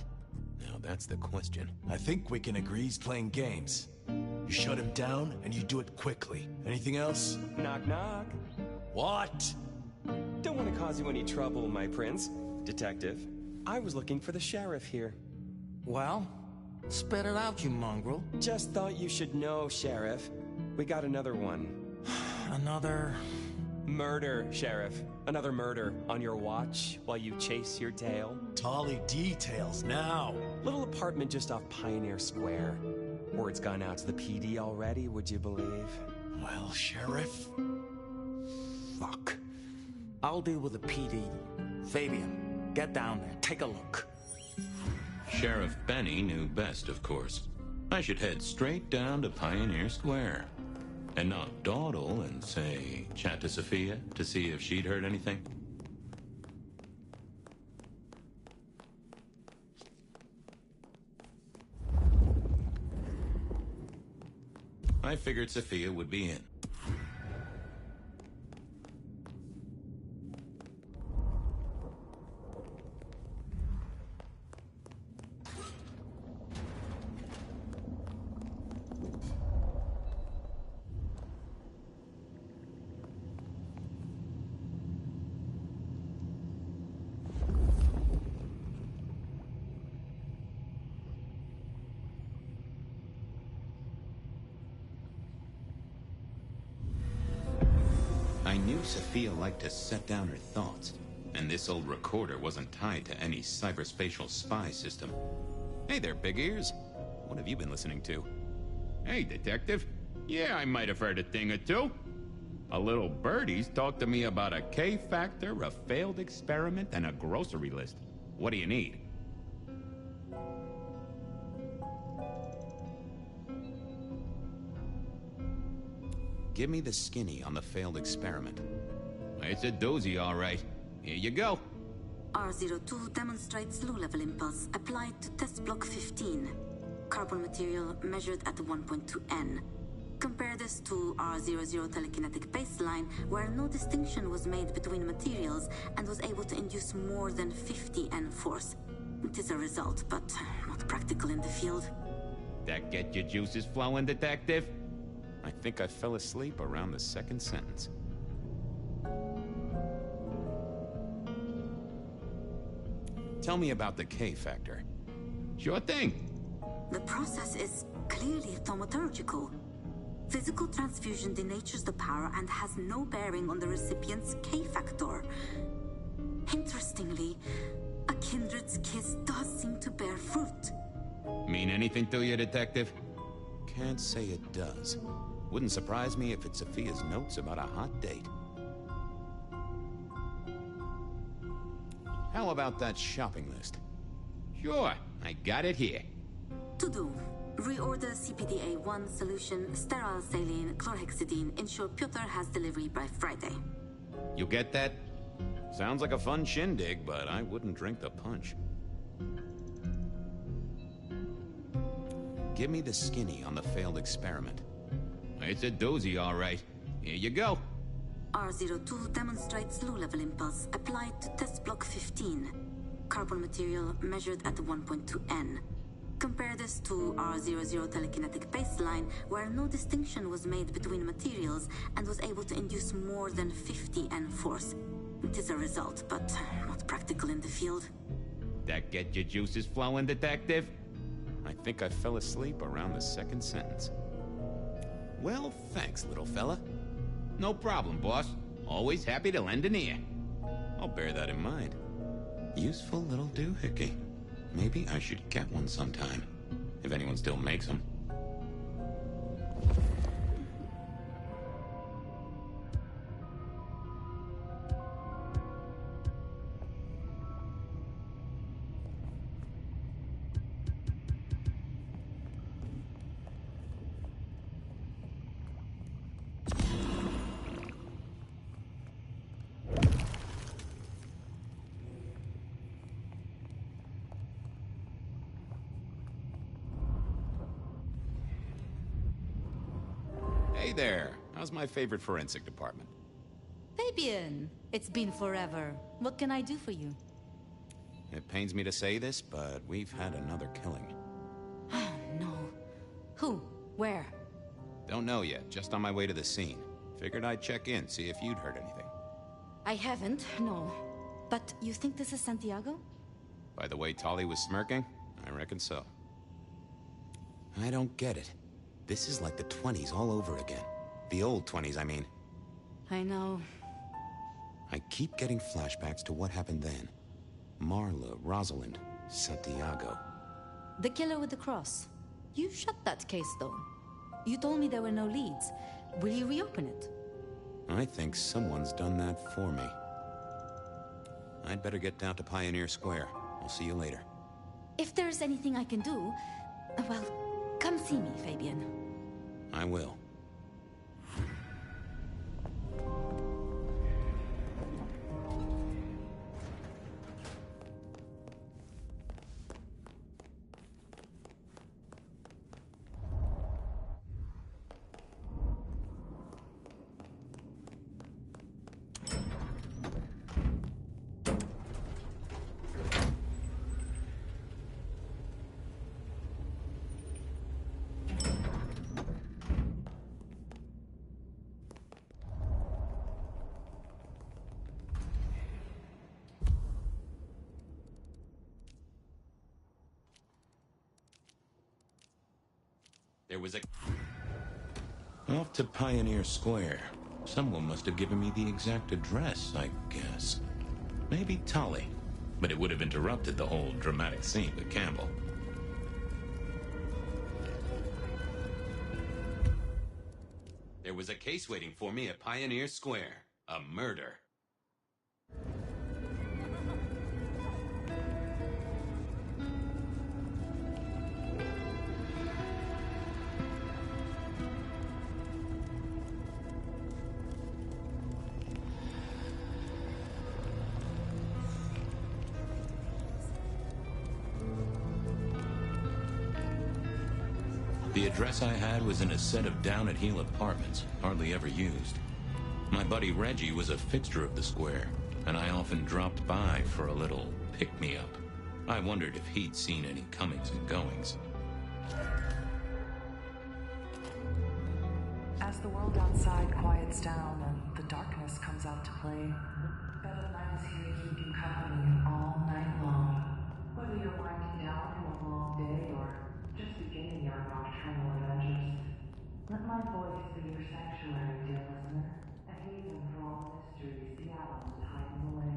Now that's the question. I think we can agree he's playing games. You shut him down, and you do it quickly. Anything else? Knock, knock. What? Don't want to cause you any trouble, my prince. Detective, I was looking for the sheriff here. Well? Spit it out, you mongrel. Just thought you should know, Sheriff. We got another one. Another... Murder, Sheriff. Another murder on your watch while you chase your tail. Tolly details now. Little apartment just off Pioneer Square. Word's gone out to the PD already, would you believe? Well, Sheriff... Fuck. I'll deal with the PD. Fabien, get down there, take a look. Sheriff Benny knew best, of course. I should head straight down to Pioneer Square. And not dawdle and say, chat to Sophia to see if she'd heard anything. I figured Sophia would be in. I knew Sophia liked to set down her thoughts, and this old recorder wasn't tied to any cyberspatial spy system. Hey there, big ears. What have you been listening to? Hey, detective. Yeah, I might have heard a thing or two. A little birdie's talked to me about a K-factor, a failed experiment, and a grocery list. What do you need? Give me the skinny on the failed experiment. It's a doozy, all right. Here you go. R02 demonstrates low-level impulse applied to test block 15. Carbon material measured at 1.2 N. Compare this to R00 telekinetic baseline, where no distinction was made between materials and was able to induce more than 50 N force. It is a result, but not practical in the field. That get your juices flowing, Detective? I think I fell asleep around the second sentence. Tell me about the K factor. Sure thing. The process is clearly thaumaturgical. Physical transfusion denatures the power and has no bearing on the recipient's K factor. Interestingly, a kindred's kiss does seem to bear fruit. Mean anything to you, Detective? Can't say it does. Wouldn't surprise me if it's Sophia's notes about a hot date. How about that shopping list? Sure, I got it here. To do. Reorder CPDA-1 solution, sterile saline, chlorhexidine. Ensure Piotr has delivery by Friday. You get that? Sounds like a fun shindig, but I wouldn't drink the punch. Give me the skinny on the failed experiment. It's a doozy, all right. Here you go. R02 demonstrates low-level impulse applied to test block 15. Carbon material measured at 1.2 N. Compare this to R00 telekinetic baseline, where no distinction was made between materials and was able to induce more than 50 N force. It is a result, but not practical in the field. That get your juices flowing, Detective? I think I fell asleep around the second sentence. Well, thanks, little fella. No problem, boss. Always happy to lend an ear. I'll bear that in mind. Useful little doohickey. Maybe I should get one sometime, if anyone still makes them. Hey there. How's my favorite forensic department? Fabien, it's been forever. What can I do for you? It pains me to say this, but we've had another killing. Oh, no. Who? Where? Don't know yet. Just on my way to the scene. Figured I'd check in, see if you'd heard anything. I haven't, no. But you think this is Santiago? By the way Tali was smirking, I reckon so. I don't get it. This is like the 20s all over again. The old 20s, I mean. I know. I keep getting flashbacks to what happened then. Marla, Rosalind, Santiago. The killer with the cross. You shut that case, though. You told me there were no leads. Will you reopen it? I think someone's done that for me. I'd better get down to Pioneer Square. I'll see you later. If there's anything I can do, well, come see me, Fabien. I will. There was a... Off to Pioneer Square. Someone must have given me the exact address, I guess. Maybe Tali. But it would have interrupted the whole dramatic scene with Campbell. There was a case waiting for me at Pioneer Square. A murder. The address I had was in a set of down-at-heel apartments, hardly ever used. My buddy Reggie was a fixture of the square, and I often dropped by for a little pick-me-up. I wondered if he'd seen any comings and goings. As the world outside quiets down and the darkness comes out to play, Bloodlines is here to keep you company all night long. Whether you're winding down from a long day or just beginning your nocturnal adventures, let my voice be your sanctuary, dear listener, a haven for all mysteries the owls are hiding away.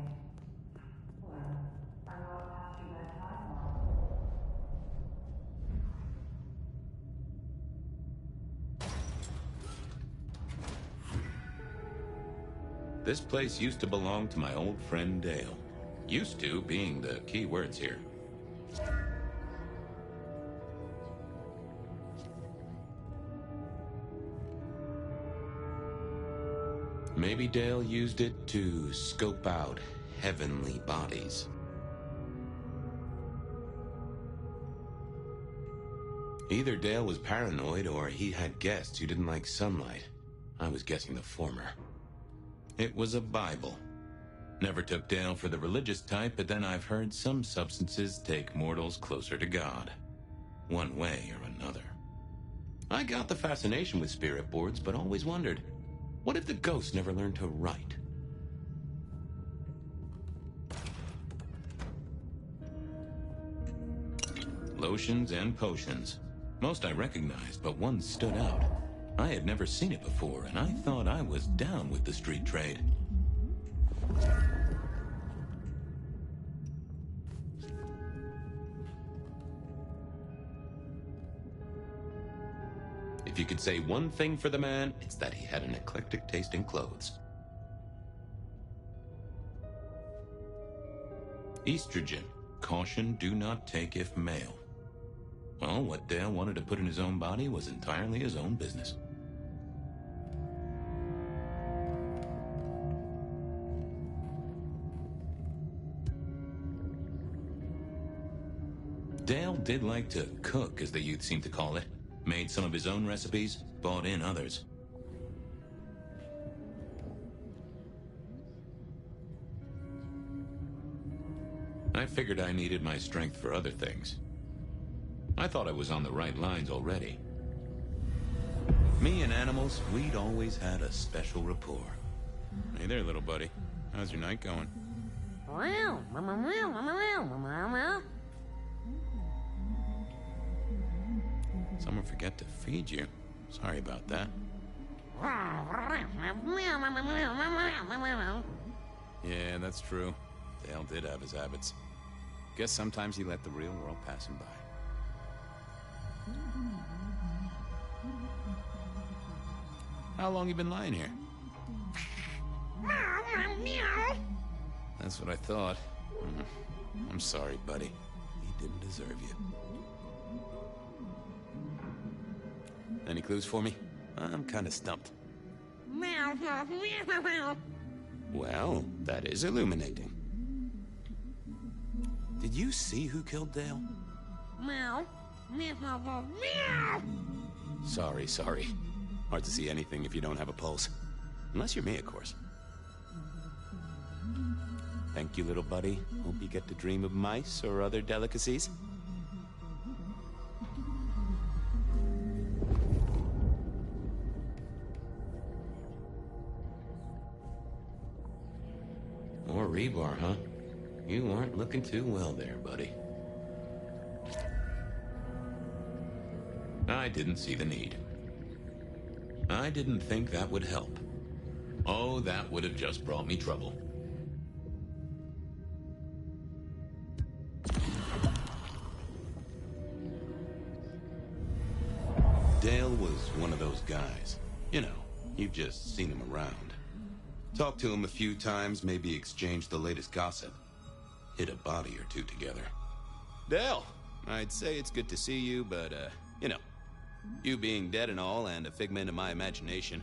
Well, I know I've passed your bedtime now. This place used to belong to my old friend Dale. Used to being the key words here. Maybe Dale used it to scope out heavenly bodies. Either Dale was paranoid or he had guests who didn't like sunlight. I was guessing the former. It was a Bible. Never took Dale for the religious type, but then I've heard some substances take mortals closer to God. One way or another. I got the fascination with spirit boards, but always wondered, what if the ghosts never learned to write? Lotions and potions. Most I recognized, but one stood out. I had never seen it before, and I thought I was down with the street trade. If you could say one thing for the man, it's that he had an eclectic taste in clothes. Estrogen. Caution, do not take if male. Well, what Dale wanted to put in his own body was entirely his own business. Dale did like to cook, as the youth seem to call it. Made some of his own recipes, bought in others. I figured I needed my strength for other things. I thought I was on the right lines already. Me and animals, we'd always had a special rapport. Hey there, little buddy. How's your night going? Someone forget to feed you. Sorry about that. Yeah, that's true. Dale did have his habits. Guess sometimes he let the real world pass him by. How long you been lying here? That's what I thought. I'm sorry, buddy. He didn't deserve you. Any clues for me? I'm kind of stumped. Well, that is illuminating. Did you see who killed Dale? Sorry. Hard to see anything if you don't have a pulse. Unless you're me, of course. Thank you, little buddy. Hope you get to dream of mice or other delicacies. More rebar, huh? You aren't looking too well there, buddy. I didn't see the need. I didn't think that would help. Oh, that would have just brought me trouble. Dale was one of those guys. You know, you've just seen him around. Talked to him a few times, maybe exchanged the latest gossip. Hit a body or two together. Dale, I'd say it's good to see you, but, you know, you being dead and all and a figment of my imagination,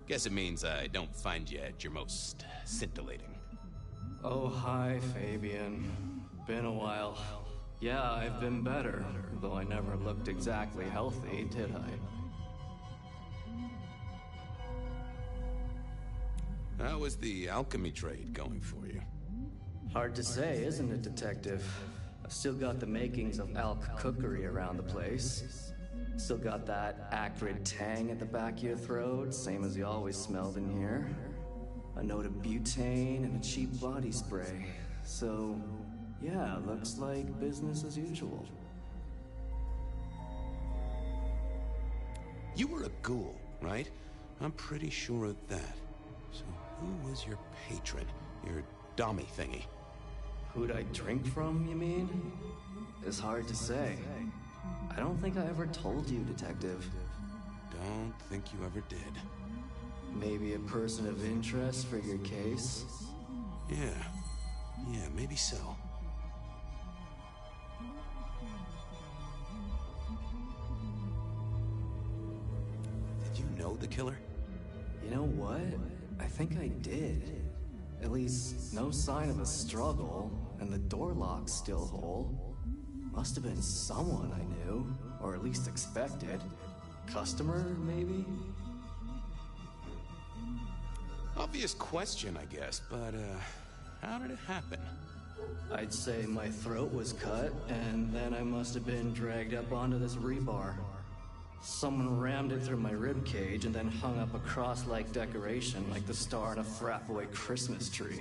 guess it means I don't find you at your most scintillating. Oh, hi, Fabien. Been a while. Yeah, I've been better, though I never looked exactly healthy, did I? How was the alchemy trade going for you? Hard to say, isn't it, Detective? I've still got the makings of alch cookery around the place. Still got that acrid tang at the back of your throat, same as you always smelled in here. A note of butane and a cheap body spray. So, yeah, looks like business as usual. You were a ghoul, right? I'm pretty sure of that. So who was your patron? Your dommy thingy? Who'd I drink from, you mean? It's hard to say. I don't think I ever told you, Detective. Don't think you ever did. Maybe a person of interest for your case? Yeah, maybe so. Did you know the killer? You know what? I think I did. At least, no sign of a struggle, and the door lock's still whole. Must have been someone I knew, or at least expected. Customer, maybe? Obvious question, I guess, but, how did it happen? I'd say my throat was cut, and then I must have been dragged up onto this rebar. Someone rammed it through my rib cage and then hung up a cross-like decoration like the star on a frat boy Christmas tree.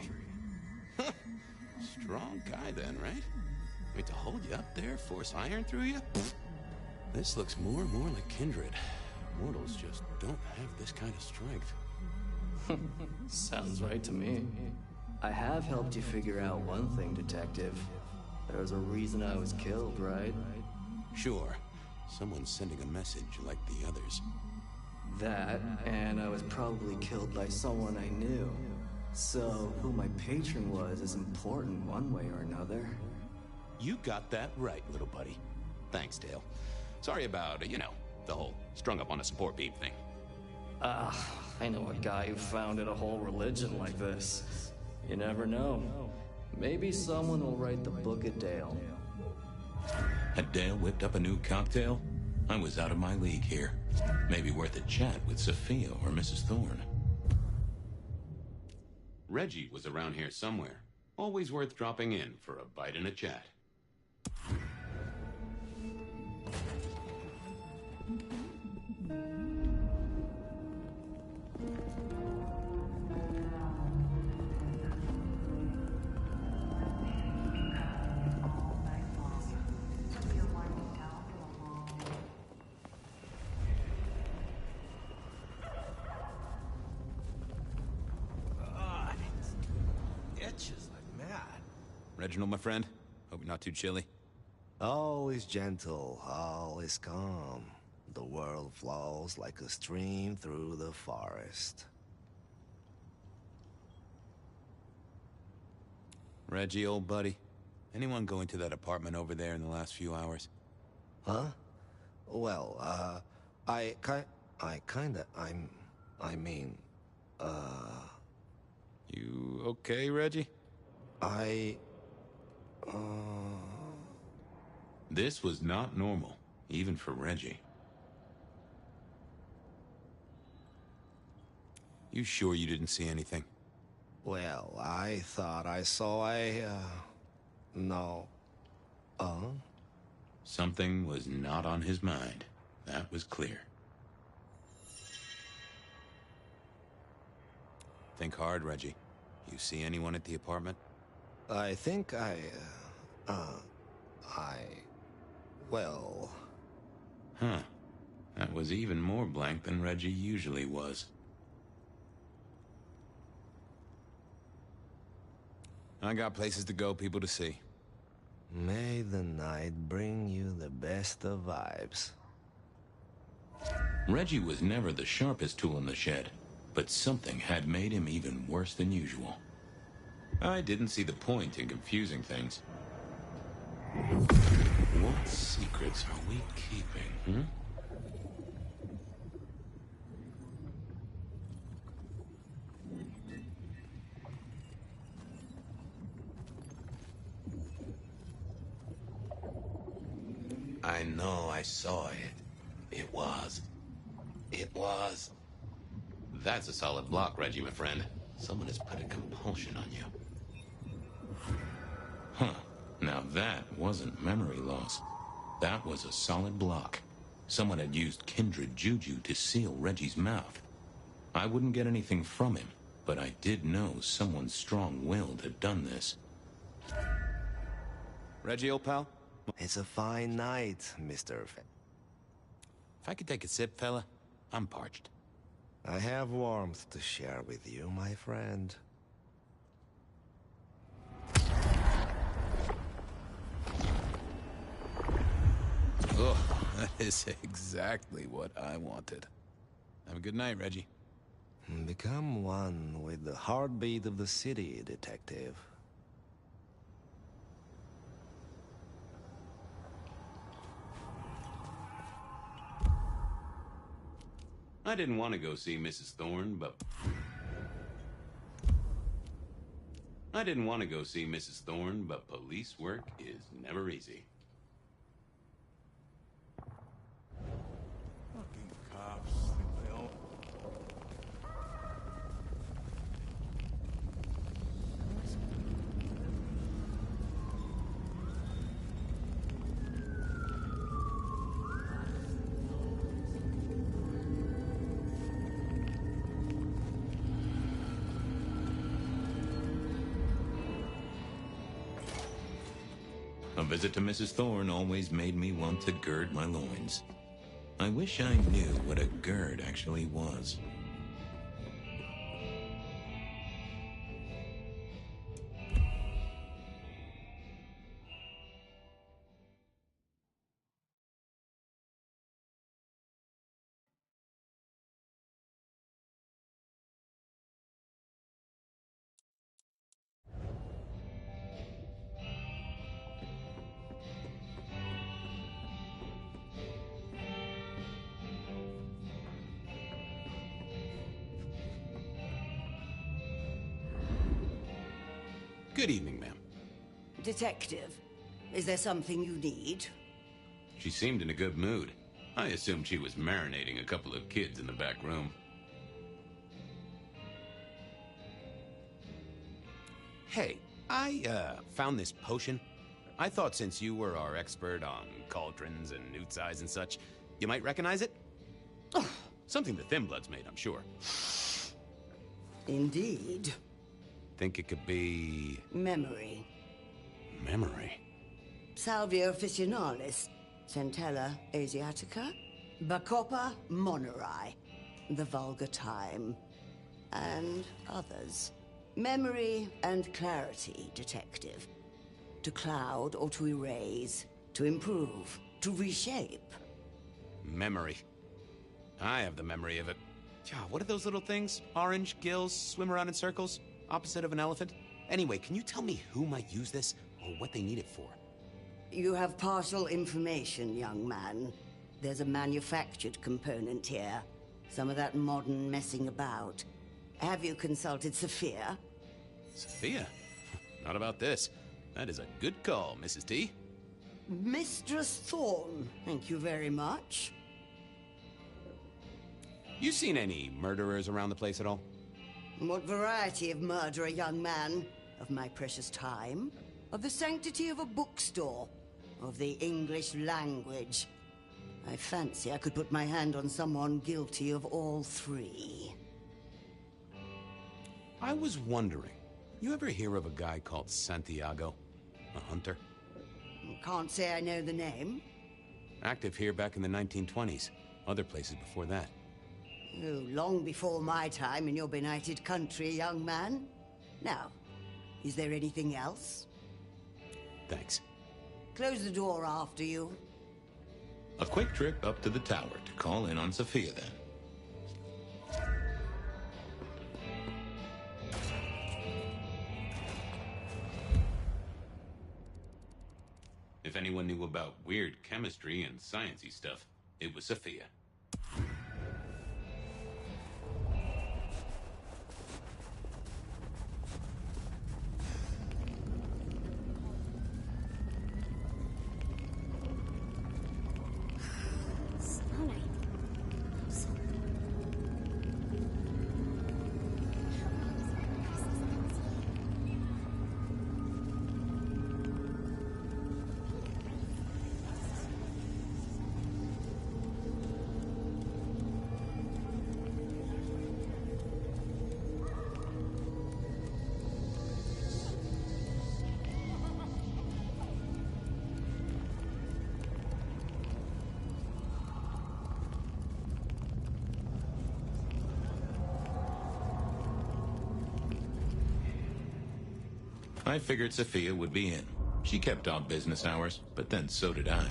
Strong guy then, right? Wait, to hold you up there, force iron through you? This looks more and more like kindred. Mortals just don't have this kind of strength. Sounds right to me. I have helped you figure out one thing, Detective. There was a reason I was killed, right? Sure. Someone's sending a message like the others. That, and I was probably killed by someone I knew. So, who my patron was is important one way or another. You got that right, little buddy. Thanks, Dale. Sorry about, the whole strung up on a support beam thing. I know a guy who founded a whole religion like this. You never know. Maybe someone will write the Book of Dale. Had Dale whipped up a new cocktail? I was out of my league here. Maybe worth a chat with Sophia or Mrs. Thorne. Reggie was around here somewhere. Always worth dropping in for a bite and a chat. Reginald, my friend. Hope you're not too chilly. Always gentle, always calm. The world flows like a stream through the forest. Reggie, old buddy. Anyone go into that apartment over there in the last few hours? Huh? Well, You okay, Reggie? This was not normal, even for Reggie. You sure you didn't see anything? Well, I thought I saw no. Something was not on his mind. That was clear. Think hard, Reggie. You see anyone at the apartment? I think well... Huh. That was even more blank than Reggie usually was. I got places to go, people to see. May the night bring you the best of vibes. Reggie was never the sharpest tool in the shed, but something had made him even worse than usual. I didn't see the point in confusing things. What secrets are we keeping, I know, I saw it. It was. That's a solid block, Reggie, my friend. Someone has put a compulsion on you. Huh. Now that wasn't memory loss. That was a solid block. Someone had used kindred juju to seal Reggie's mouth. I wouldn't get anything from him, but I did know someone strong-willed had done this. Reggie, old pal? It's a fine night, Mr. If I could take a sip, fella, I'm parched. I have warmth to share with you, my friend. Oh, that is exactly what I wanted. Have a good night, Reggie. Become one with the heartbeat of the city, detective. I didn't want to go see Mrs. Thorne, but... police work is never easy. Fucking cops. They all... A visit to Mrs. Thorne always made me want to gird my loins. I wish I knew what a gird actually was. Good evening, ma'am. Detective, is there something you need? She seemed in a good mood. I assumed she was marinating a couple of kids in the back room. Hey, I, found this potion. I thought since you were our expert on cauldrons and newt size and such, you might recognize it? Oh, something the Thin Bloods made, I'm sure. Indeed. Think it could be... Memory. Memory? Salvia officinalis, Centella asiatica, Bacopa moneri, the vulgar time, and others. Memory and clarity, detective. To cloud or to erase, to improve, to reshape. Memory. I have the memory of it. What are those little things? Orange gills, swim around in circles? Opposite of an elephant? Anyway, can you tell me who might use this, or what they need it for? You have partial information, young man. There's a manufactured component here. Some of that modern messing about. Have you consulted Sophia? Sophia? Not about this. That is a good call, Mrs. T. Mistress Thorne, thank you very much. You seen any murderers around the place at all? What variety of murder, young man? Of my precious time? Of the sanctity of a bookstore? Of the English language? I fancy I could put my hand on someone guilty of all three. I was wondering, you ever hear of a guy called Santiago? A hunter? Can't say I know the name. Active here back in the 1920s. Other places before that. Oh, long before my time in your benighted country, young man. Now, is there anything else? Thanks. Close the door after you. A quick trip up to the tower to call in on Sophia, then. If anyone knew about weird chemistry and sciencey stuff, it was Sophia. I figured Sophia would be in. She kept odd business hours, but then so did I.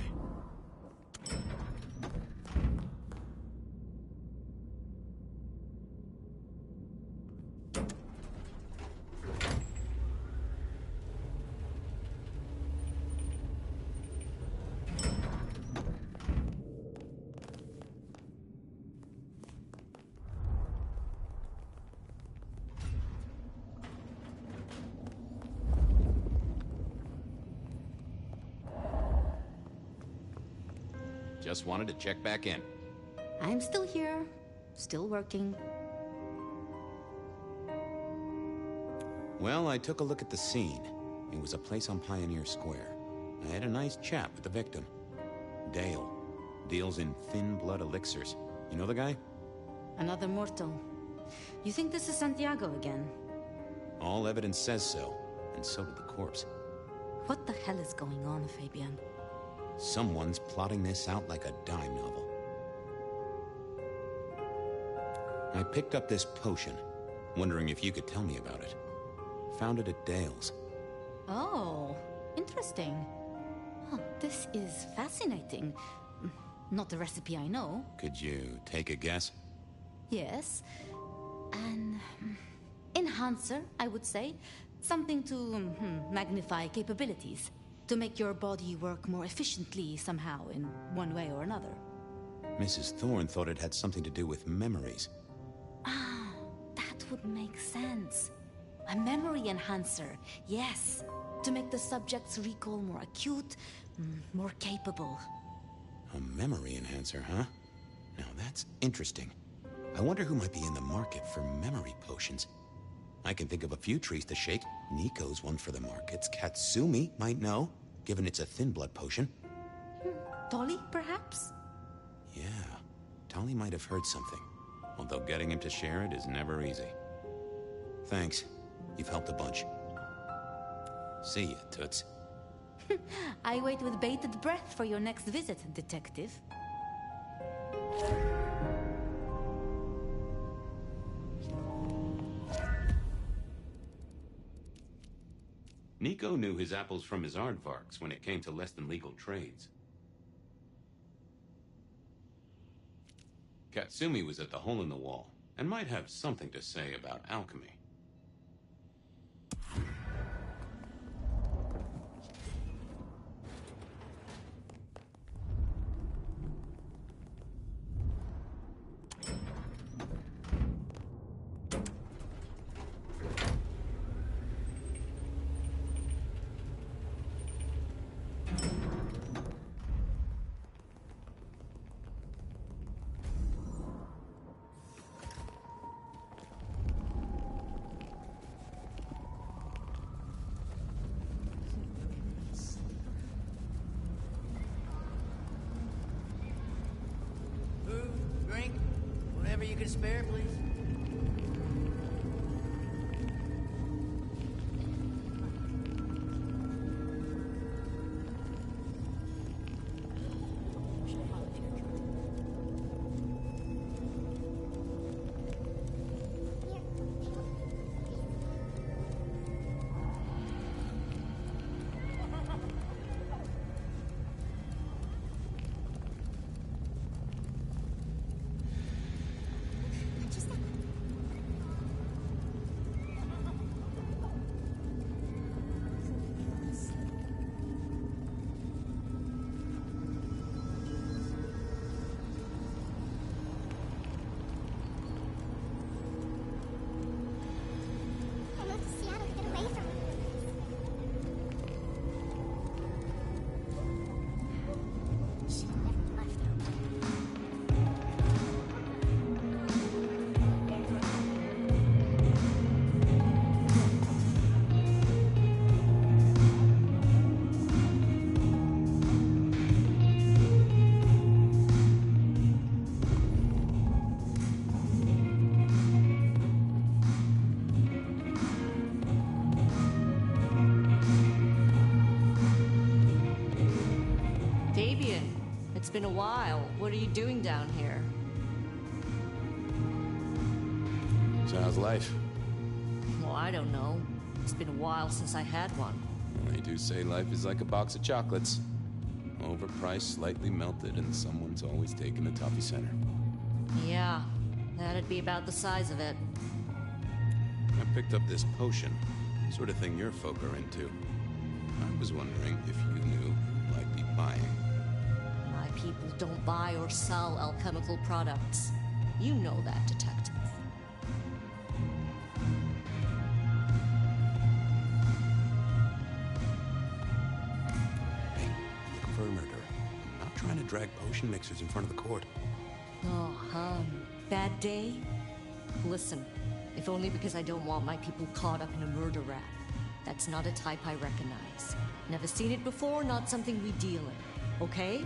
Just wanted to check back in. I'm still here, still working. Well, I took a look at the scene. It was a place on Pioneer Square. I had a nice chat with the victim. Dale. Deals in thin blood elixirs. You know the guy? Another mortal. You think this is Santiago again? All evidence says so, and so did the corpse. What the hell is going on, Fabien? Someone's plotting this out like a dime novel. I picked up this potion, wondering if you could tell me about it. Found it at Dale's. Oh, interesting. Oh, this is fascinating. Not the recipe I know. Could you take a guess? Yes. An enhancer, I would say. Something to magnify capabilities. To make your body work more efficiently somehow, in one way or another. Mrs. Thorne thought it had something to do with memories. Ah, that would make sense. A memory enhancer, yes. To make the subject's recall more acute, more capable. A memory enhancer, huh? Now that's interesting. I wonder who might be in the market for memory potions. I can think of a few trees to shake. Nico's one for the markets. Katsumi might know, given it's a thin blood potion. Tolly, perhaps? Yeah, Tolly might have heard something. Although getting him to share it is never easy. Thanks. You've helped a bunch. See ya, Toots. I wait with bated breath for your next visit, Detective. Nico knew his apples from his aardvarks when it came to less than legal trades. Katsumi was at the hole in the wall, and might have something to say about alchemy. Drink, whatever you can spare, please. It's been a while. What are you doing down here? So how's life? Well, I don't know. It's been a while since I had one. They do say life is like a box of chocolates. Overpriced, slightly melted, and someone's always taking the toffee center. Yeah, that'd be about the size of it. I picked up this potion. Sort of thing your folk are into. I was wondering if you knew who I'd be buying. My people don't buy or sell alchemical products. You know that, detective. Hey, looking for a murderer. Not trying to drag potion mixers in front of the court. Oh, bad day? Listen, if only because I don't want my people caught up in a murder rap. That's not a type I recognize. Never seen it before, not something we deal in. Okay?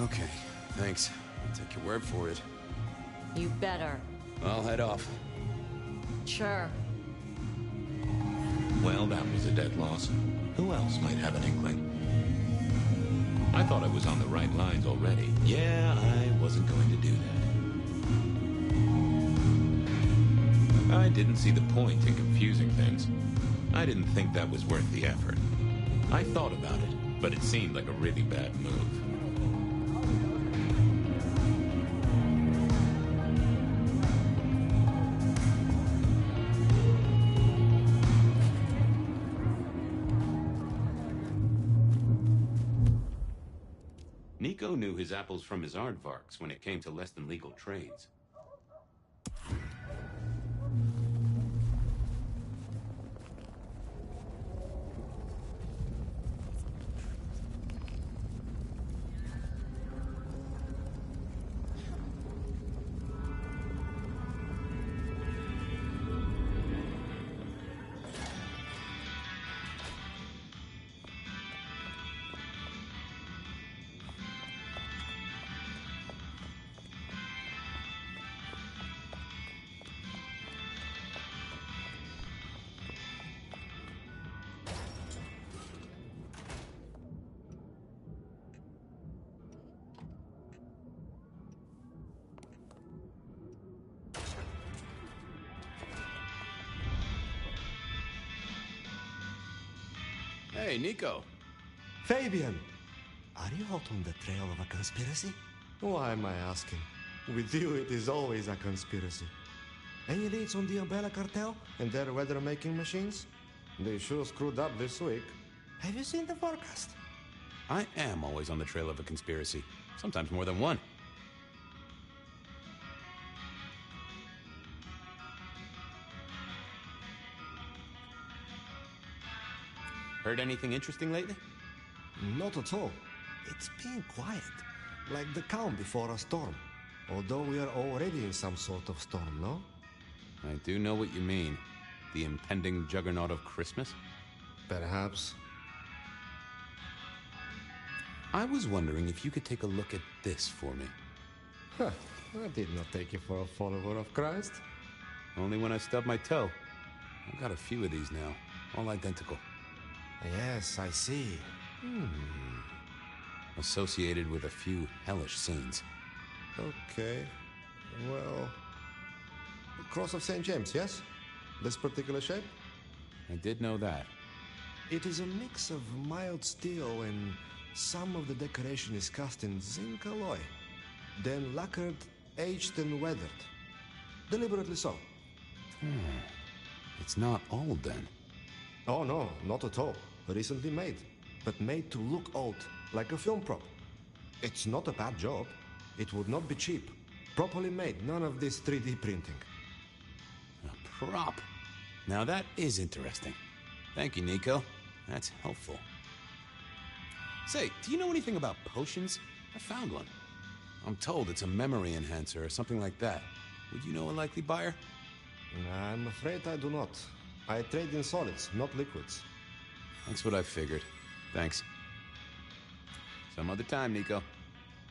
Okay, thanks. I'll take your word for it. You better. I'll head off. Sure. Well, that was a dead loss. Who else might have an inkling? I thought I was on the right lines already. Yeah, I wasn't going to do that. I didn't see the point in confusing things. I didn't think that was worth the effort. I thought about it, but it seemed like a really bad move. Nico knew his apples from his aardvarks when it came to less than legal trades. Hey, Nico. Fabien! Are you hot on the trail of a conspiracy? Why am I asking? With you, it is always a conspiracy. Any leads on the Ysabella cartel and their weather-making machines? They sure screwed up this week. Have you seen the forecast? I am always on the trail of a conspiracy. Sometimes more than one. Heard anything interesting lately? Not at all. It's been quiet, like the calm before a storm. Although we are already in some sort of storm, no? I do know what you mean. The impending juggernaut of Christmas? Perhaps. I was wondering if you could take a look at this for me. Huh. I did not take you for a follower of Christ. Only when I stubbed my toe. I've got a few of these now, all identical. Yes, I see. Associated with a few hellish scenes. Okay. Well... the Cross of St. James, yes? This particular shape? I did know that. It is a mix of mild steel and some of the decoration is cast in zinc alloy. Then lacquered, aged and weathered. Deliberately so. It's not old then. Oh no, not at all. Recently made. But made to look old, like a film prop. It's not a bad job. It would not be cheap. Properly made, none of this 3D printing. A prop? Now that is interesting. Thank you, Nico. That's helpful. Say, do you know anything about potions? I found one. I'm told it's a memory enhancer or something like that. Would you know a likely buyer? I'm afraid I do not. I trade in solids, not liquids. That's what I figured. Thanks. Some other time, Nico.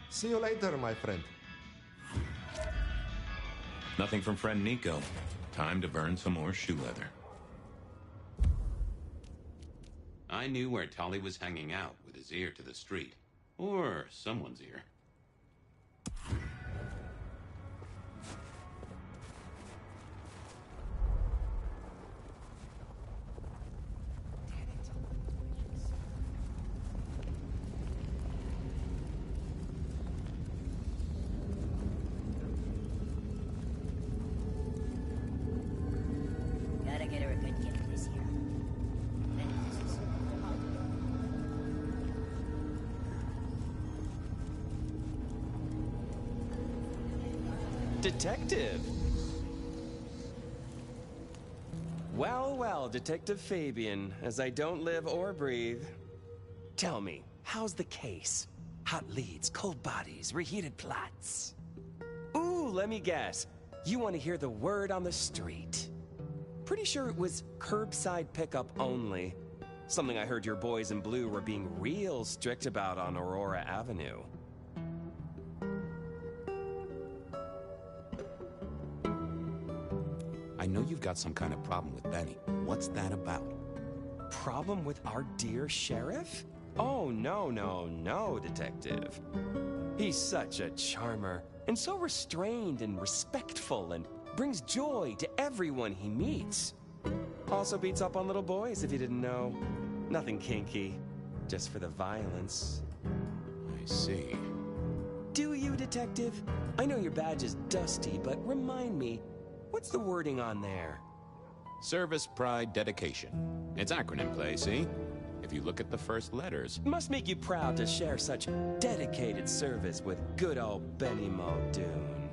See you later, my friend. Nothing from friend Nico. Time to burn some more shoe leather. I knew where Tolly was hanging out with his ear to the street. Or someone's ear. Detective! Well, well, Detective Fabien, as I don't live or breathe. Tell me, how's the case? Hot leads, cold bodies, reheated plots. Ooh, let me guess. You want to hear the word on the street. Pretty sure it was curbside pickup only. Something I heard your boys in blue were being real strict about on Aurora Avenue. I know you've got some kind of problem with Benny. What's that about? Problem with our dear sheriff? Oh, no, Detective. He's such a charmer, and so restrained and respectful, and brings joy to everyone he meets. Also beats up on little boys, if you didn't know. Nothing kinky, just for the violence. I see. Do you, Detective? I know your badge is dusty, but remind me, what's the wording on there? Service, pride, dedication. It's acronym play, see? If you look at the first letters. Must make you proud to share such dedicated service with good old Benny Muldoon.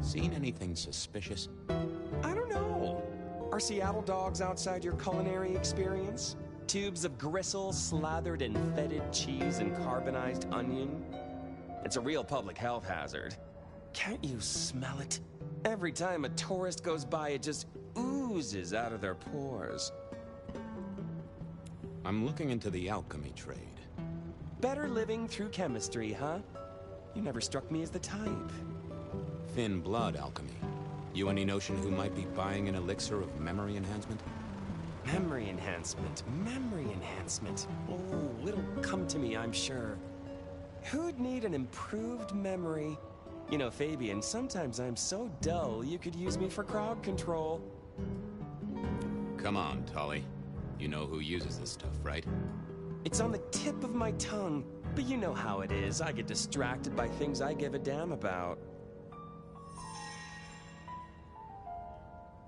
Seen anything suspicious? I don't know. Are Seattle dogs outside your culinary experience? Tubes of gristle slathered in fetid cheese and carbonized onion? It's a real public health hazard. Can't you smell it? Every time a tourist goes by, it just oozes out of their pores. I'm looking into the alchemy trade. Better living through chemistry, huh? You never struck me as the type. Thin blood alchemy. You any notion who might be buying an elixir of memory enhancement? Memory enhancement. Oh, it'll come to me, I'm sure. Who'd need an improved memory? You know, Fabien, sometimes I'm so dull you could use me for crowd control. Come on, Tolly. You know who uses this stuff, right? It's on the tip of my tongue, but you know how it is. I get distracted by things I give a damn about.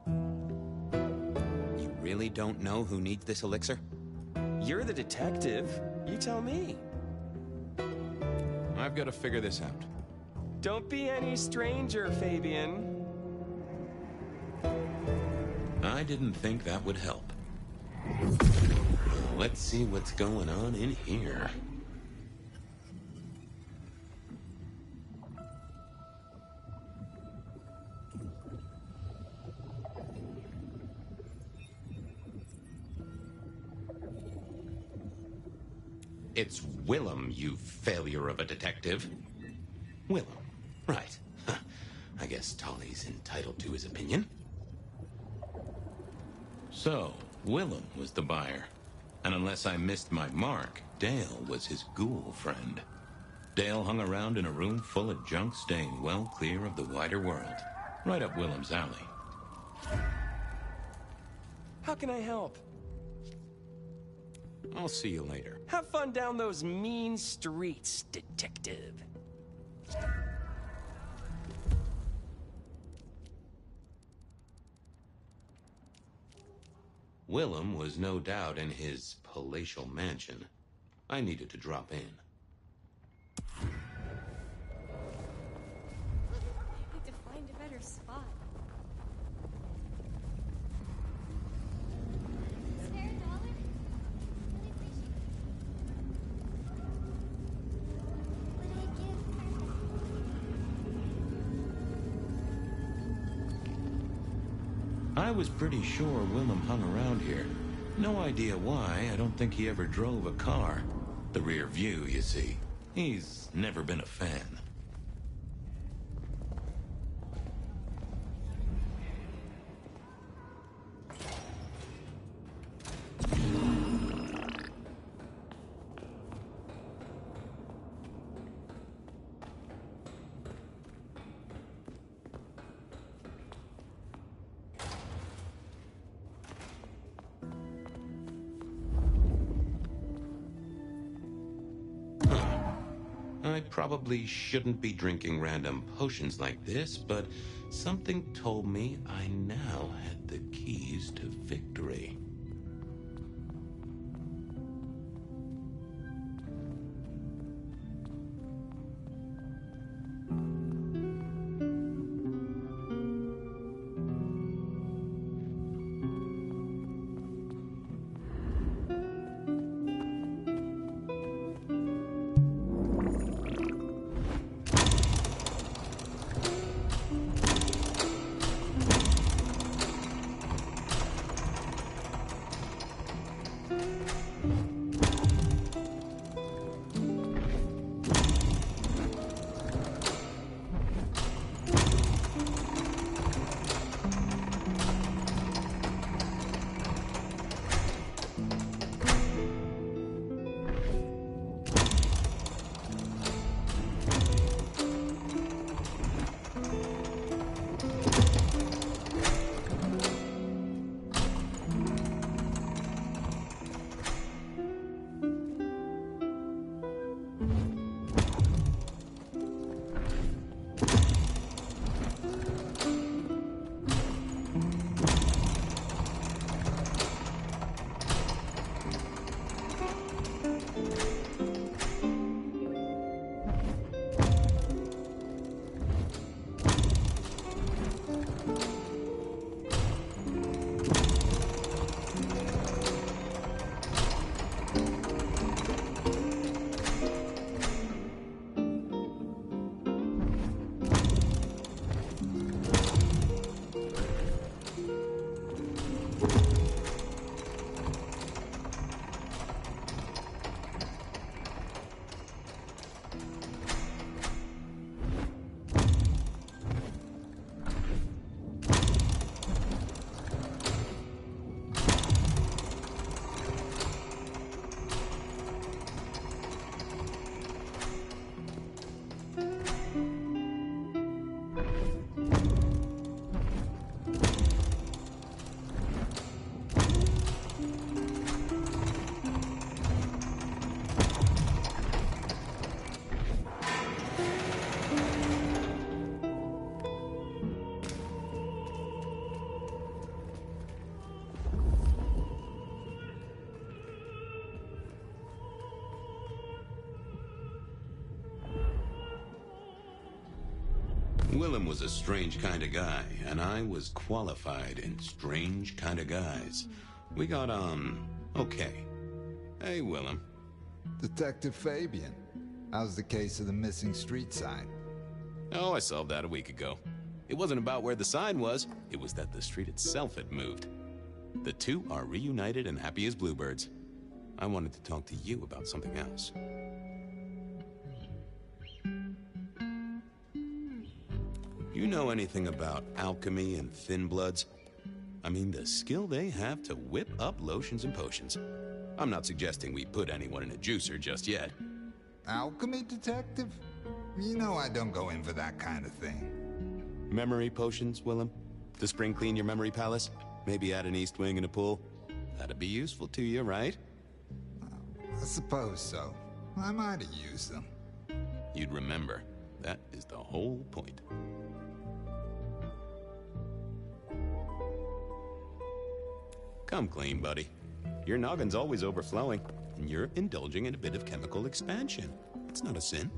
You really don't know who needs this elixir? You're the detective. You tell me. I've got to figure this out. Don't be any stranger, Fabien. I didn't think that would help. Let's see what's going on in here. It's Willem, you failure of a detective. Willem, right. I guess Tolly's entitled to his opinion. So, Willem was the buyer. And unless I missed my mark, Dale was his ghoul friend. Dale hung around in a room full of junk, staying well clear of the wider world. Right up Willem's alley. How can I help? I'll see you later. Have fun down those mean streets, detective. Willem was no doubt in his palatial mansion. I needed to drop in. I need to find a better spot. I was pretty sure Willem hung around here. No idea why. I don't think he ever drove a car. The rear view, you see. He's never been a fan. I probably shouldn't be drinking random potions like this, but something told me I now had the keys to victory. Willem was a strange kind of guy, and I was qualified in strange kind of guys. We got on okay. Hey, Willem. Detective Fabien. How's the case of the missing street sign? Oh, I solved that a week ago. It wasn't about where the sign was, it was that the street itself had moved. The two are reunited and happy as bluebirds. I wanted to talk to you about something else. You know anything about alchemy and thin bloods? I mean, the skill they have to whip up lotions and potions. I'm not suggesting we put anyone in a juicer just yet. Alchemy detective? You know I don't go in for that kind of thing. Memory potions, Willem? To spring clean your memory palace? Maybe add an east wing and a pool? That'd be useful to you, right? I suppose so. I might have used them. You'd remember. That is the whole point. Come clean, buddy. Your noggin's always overflowing, and you're indulging in a bit of chemical expansion. It's not a sin.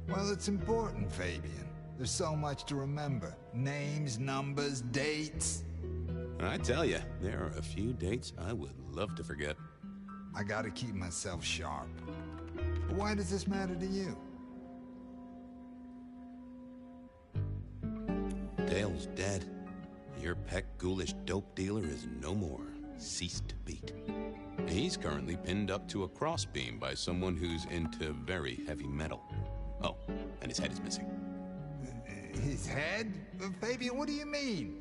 Well, it's important, Fabien. There's so much to remember. Names, numbers, dates. I tell you, there are a few dates I would love to forget. I gotta keep myself sharp. But why does this matter to you? Dale's dead. Your peck ghoulish dope dealer is no more. Ceased to beat. He's currently pinned up to a crossbeam by someone who's into very heavy metal. Oh, and his head is missing. His head? Fabien, what do you mean?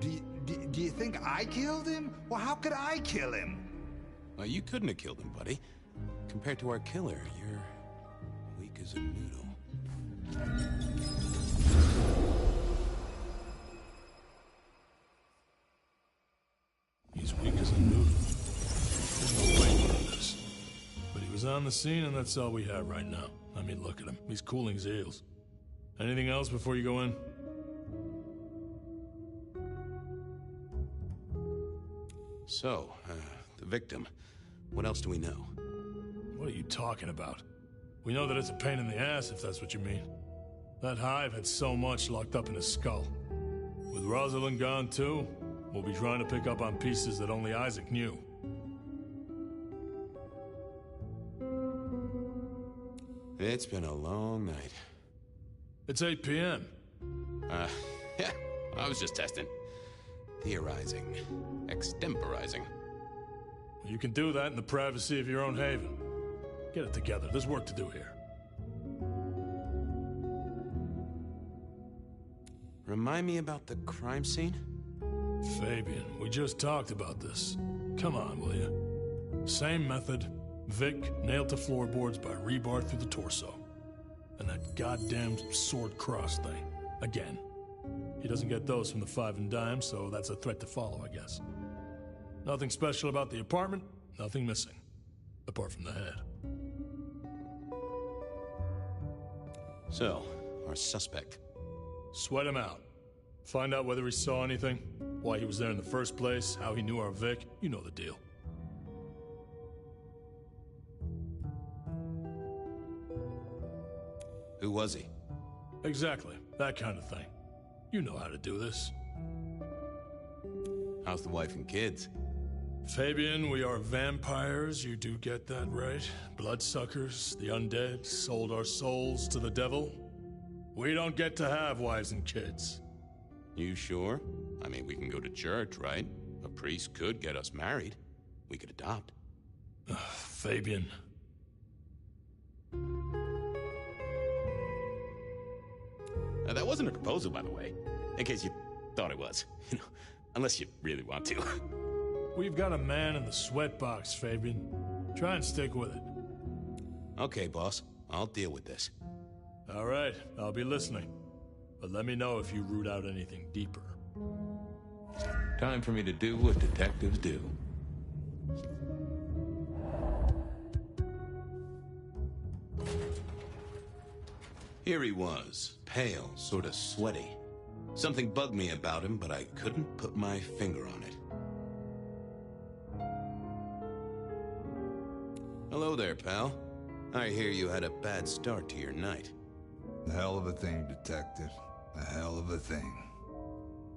Do you think I killed him? Well, how could I kill him? Well, you couldn't have killed him, buddy. Compared to our killer, you're weak as a noodle. He's weak as a noodle. There's no way on this. But he was on the scene, and that's all we have right now. I mean, look at him. He's cooling his heels. Anything else before you go in? So, the victim. What else do we know? What are you talking about? We know that it's a pain in the ass, if that's what you mean. That Hive had so much locked up in his skull. With Rosalind gone too, we'll be trying to pick up on pieces that only Isaac knew. It's been a long night. It's 8 p.m. Yeah, I was just testing. Theorizing. Extemporizing. You can do that in the privacy of your own haven. Get it together. There's work to do here. Remind me about the crime scene? Fabien, we just talked about this. Come on, will you? Same method. Vic nailed to floorboards by rebar through the torso. And that goddamn sword cross thing. Again. He doesn't get those from the Five and Dime, so that's a threat to follow, I guess. Nothing special about the apartment, nothing missing. Apart from the head. So, our suspect. Sweat him out. Find out whether he saw anything, why he was there in the first place, how he knew our Vic. You know the deal. Who was he? Exactly. That kind of thing. You know how to do this. How's the wife and kids? Fabien, we are vampires, you do get that right. Bloodsuckers, the undead, sold our souls to the devil. We don't get to have wives and kids. You sure? I mean, we can go to church, right? A priest could get us married. We could adopt. Fabien. That wasn't a proposal, by the way. In case you thought it was. You know, unless you really want to. We've got a man in the sweatbox, Fabien. Try and stick with it. Okay, boss. I'll deal with this. All right, I'll be listening. But let me know if you root out anything deeper. Time for me to do what detectives do. Here he was, pale, sort of sweaty. Something bugged me about him, but I couldn't put my finger on it. Hello there, pal. I hear you had a bad start to your night. A hell of a thing, Detective. A hell of a thing.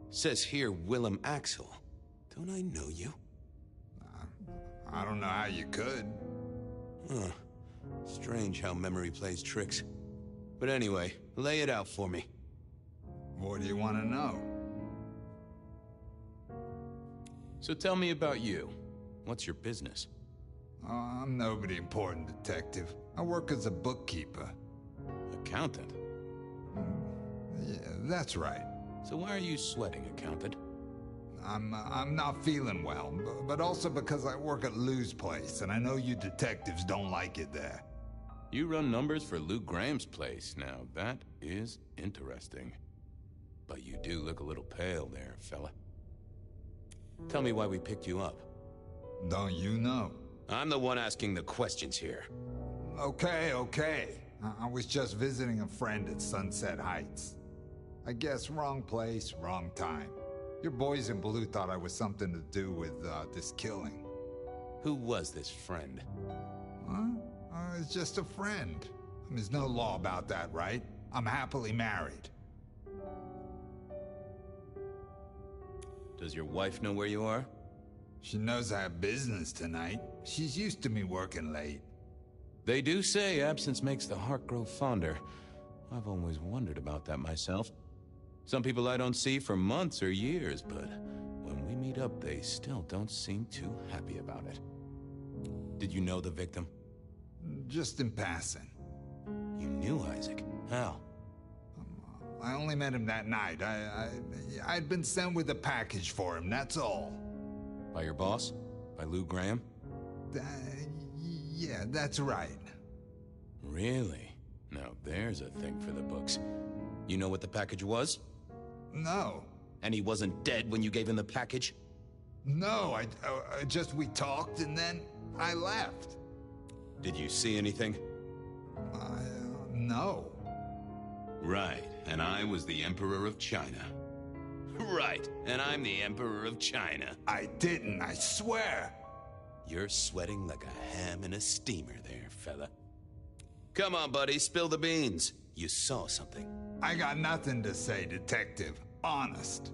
Says here Willem Axel. Don't I know you? I don't know how you could. Huh. Strange how memory plays tricks. But anyway, lay it out for me. What do you want to know? So tell me about you. What's your business? I'm nobody important, detective. I work as a bookkeeper. Accountant? Yeah, that's right. So why are you sweating, accountant? I'm not feeling well, but also because I work at Lou's place, and I know you detectives don't like it there. You run numbers for Lou Graham's place. Now, that is interesting. But you do look a little pale there, fella. Tell me why we picked you up. Don't you know? I'm the one asking the questions here. Okay. I was just visiting a friend at Sunset Heights. I guess wrong place, wrong time. Your boys in blue thought I was something to do with this killing. Who was this friend? Huh? It's just a friend. There's no law about that, right? I'm happily married. Does your wife know where you are? She knows I have business tonight. She's used to me working late. They do say absence makes the heart grow fonder. I've always wondered about that myself. Some people I don't see for months or years, but when we meet up, they still don't seem too happy about it. Did you know the victim? Just in passing. You knew Isaac? How? I only met him that night. I'd been sent with a package for him, that's all. By your boss? By Lou Graham? Yeah, that's right. Really? Now there's a thing for the books. You know what the package was? No. And he wasn't dead when you gave him the package? No, we talked and then I left. Did you see anything? No. Right, and I was the Emperor of China. Right, and I'm the Emperor of China. I didn't, I swear. You're sweating like a ham in a steamer there, fella. Come on, buddy, spill the beans. You saw something. I got nothing to say, detective. Honest.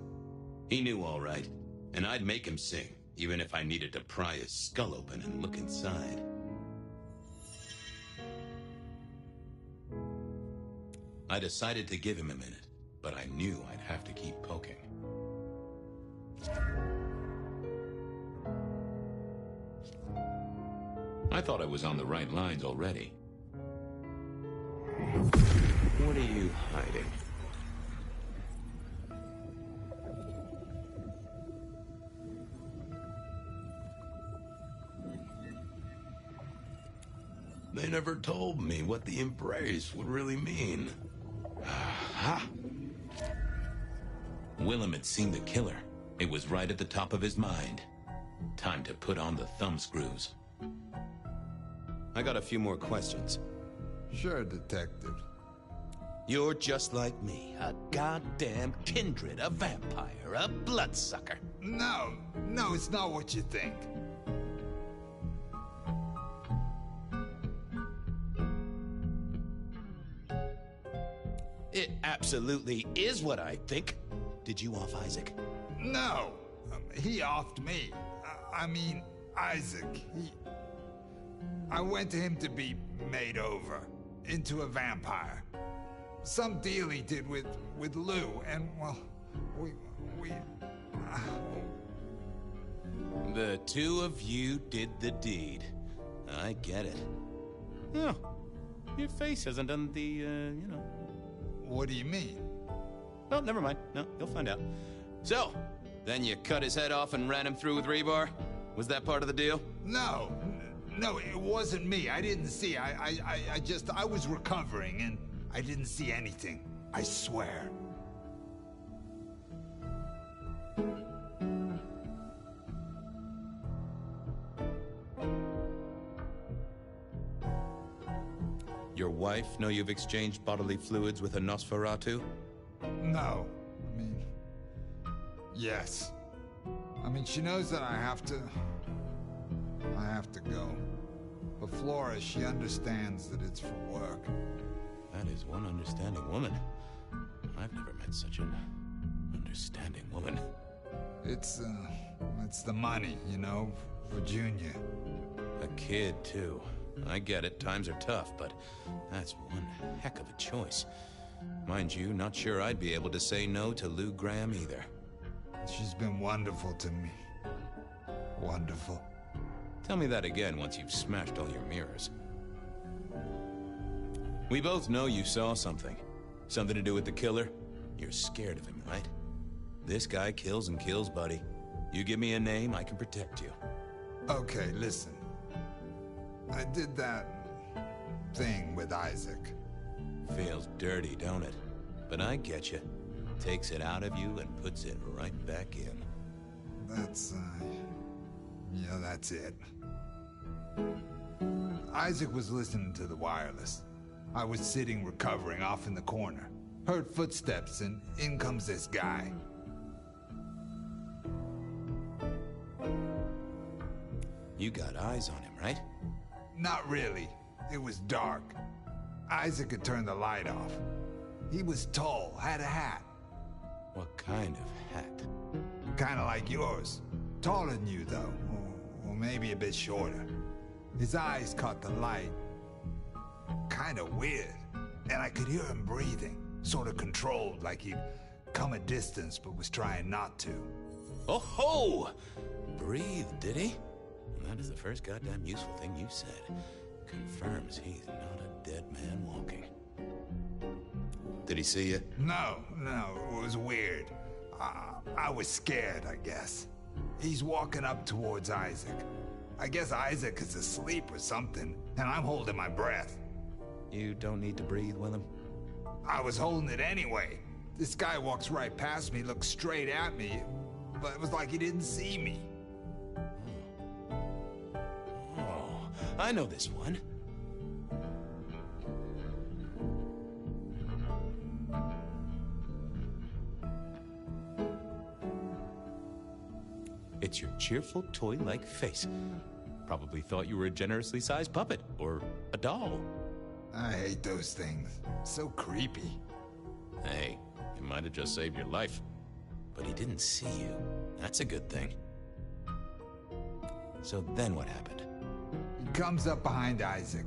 He knew all right, and I'd make him sing, even if I needed to pry his skull open and look inside. I decided to give him a minute, but I knew I'd have to keep poking. I thought I was on the right lines already. What are you hiding? They never told me what the embrace would really mean. Aha! Willem had seen the killer. It was right at the top of his mind. Time to put on the thumbscrews. I got a few more questions. Sure, detective. You're just like me, a goddamn kindred, a vampire, a bloodsucker. No, it's not what you think. It absolutely is what I think. Did you off Isaac? No, he offed me. I mean, Isaac. I went to him to be made over into a vampire. Some deal he did with Lou, and well, we. The two of you did the deed. I get it. Oh, your face hasn't done the, you know. What do you mean? Well, never mind. No, you'll find out. So, then you cut his head off and ran him through with rebar? Was that part of the deal? No, it wasn't me. I didn't see. I was recovering and I didn't see anything. I swear. Your wife know you've exchanged bodily fluids with a Nosferatu? No. I mean, yes. I mean, she knows that I have to go. But Flora, she understands that it's for work. That is one understanding woman. I've never met such an understanding woman. It's the money, you know, for Junior. A kid, too. I get it, times are tough, but that's one heck of a choice. Mind you, not sure I'd be able to say no to Lou Graham either. She's been wonderful to me. Wonderful. Tell me that again once you've smashed all your mirrors. We both know you saw something. Something to do with the killer? You're scared of him, right? This guy kills and kills, buddy. You give me a name, I can protect you. Okay, listen. I did that thing with Isaac. Feels dirty, don't it? But I get you. Takes it out of you and puts it right back in. That's, yeah, that's it. Isaac was listening to the wireless. I was sitting recovering off in the corner. Heard footsteps and in comes this guy. You got eyes on him, right? Not really. It was dark. Isaac had turned the light off. He was tall, had a hat. What kind of hat? Kinda like yours. Taller than you, though. Or maybe a bit shorter. His eyes caught the light. Kinda weird. And I could hear him breathing. Sort of controlled, like he'd come a distance but was trying not to. Oh ho! Breathe, did he? That is the first goddamn useful thing you said. Confirms he's not a dead man walking. Did he see you? No, it was weird. I was scared, I guess. He's walking up towards Isaac. I guess Isaac is asleep or something, and I'm holding my breath. You don't need to breathe, Willem. I was holding it anyway. This guy walks right past me, looks straight at me, but it was like he didn't see me. Oh, I know this one. It's your cheerful, toy-like face. Probably thought you were a generously sized puppet, or a doll. I hate those things. So creepy. Hey, it might have just saved your life. But he didn't see you. That's a good thing. So then what happened? He comes up behind Isaac.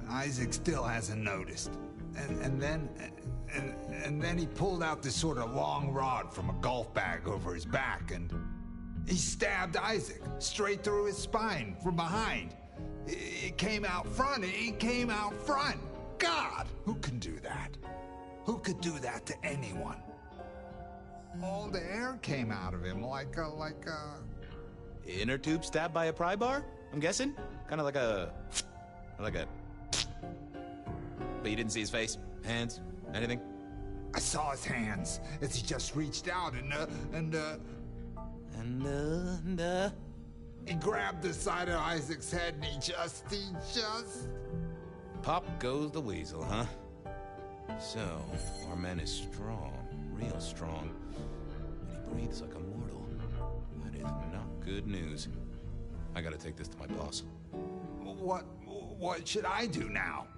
Isaac still hasn't noticed. And then he pulled out this sort of long rod from a golf bag over his back, and he stabbed Isaac straight through his spine from behind. It came out front. It came out front. God, who can do that? Who could do that to anyone? All the air came out of him like a... Inner tube stabbed by a pry bar, I'm guessing? Kind of like a... But you didn't see his face? Hands? Anything? I saw his hands as he just reached out and he grabbed the side of Isaac's head and he just... Pop goes the weasel, huh? So, our man is strong, real strong, and he breathes like a mortal. That is not good news. I gotta take this to my boss. What should I do now?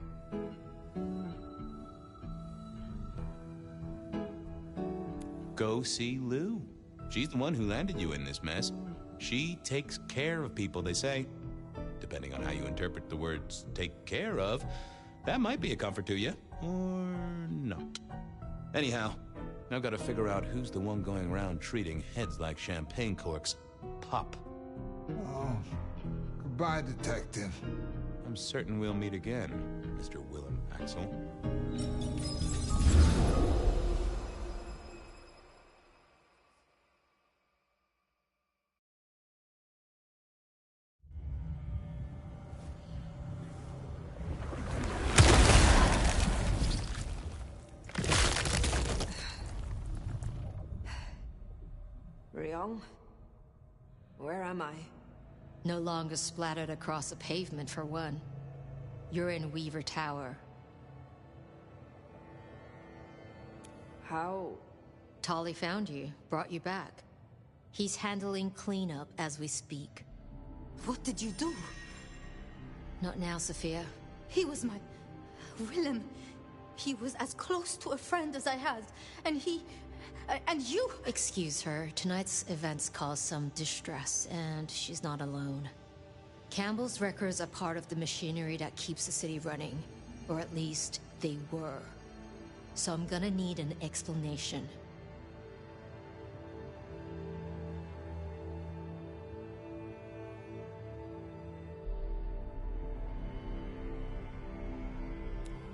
Go see Lou. She's the one who landed you in this mess. She takes care of people, they say. Depending on how you interpret the words take care of, that might be a comfort to you, or not. Anyhow, I've got to figure out who's the one going around treating heads like champagne corks. Pop. Oh, goodbye, Detective. I'm certain we'll meet again, Mr. Willem Axel. Ryong? Where am I? No longer splattered across a pavement, for one. You're in Weaver Tower. How? Tolly found you, brought you back. He's handling cleanup as we speak. What did you do? Not now, Sophia. He was my... Willem. He was as close to a friend as I had, and he... and you... Excuse her. Tonight's events caused some distress, and she's not alone. Campbell's records are part of the machinery that keeps the city running. Or at least, they were. So I'm gonna need an explanation.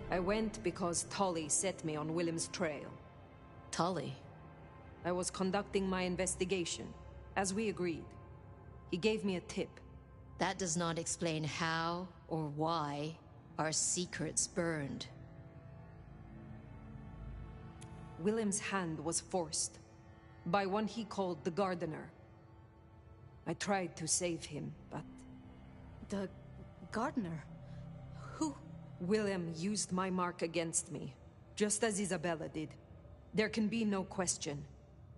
I went because Tully set me on Willem's trail. Tully? I was conducting my investigation, as we agreed. He gave me a tip. That does not explain how or why our secrets burned. Willem's hand was forced by one he called the Gardener. I tried to save him, but... The Gardener? Who? Willem used my mark against me, just as Ysabella did. There can be no question.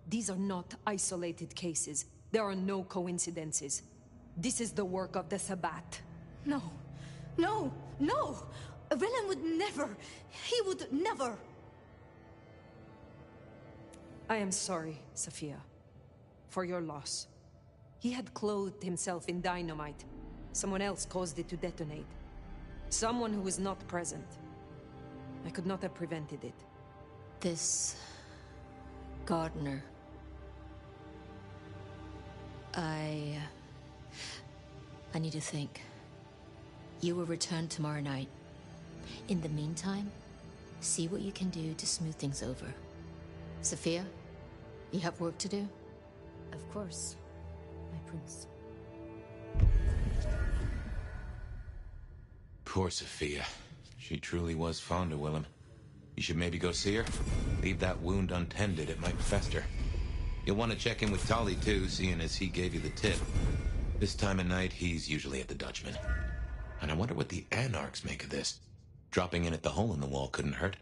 These are not isolated cases. There are no coincidences. This is the work of the Sabbat. No. No! No! Willem would never... He would never... I am sorry, Sophia, for your loss. He had clothed himself in dynamite. Someone else caused it to detonate. Someone who was not present. I could not have prevented it. This... Gardener... I need to think. You will return tomorrow night. In the meantime, see what you can do to smooth things over. Sophia, you have work to do? Of course, my prince. Poor Sophia. She truly was fond of Willem. You should maybe go see her. Leave that wound untended, it might fester. You'll want to check in with Tully too, seeing as he gave you the tip. This time of night, he's usually at the Dutchman. And I wonder what the Anarchs make of this. Dropping in at the hole in the wall couldn't hurt.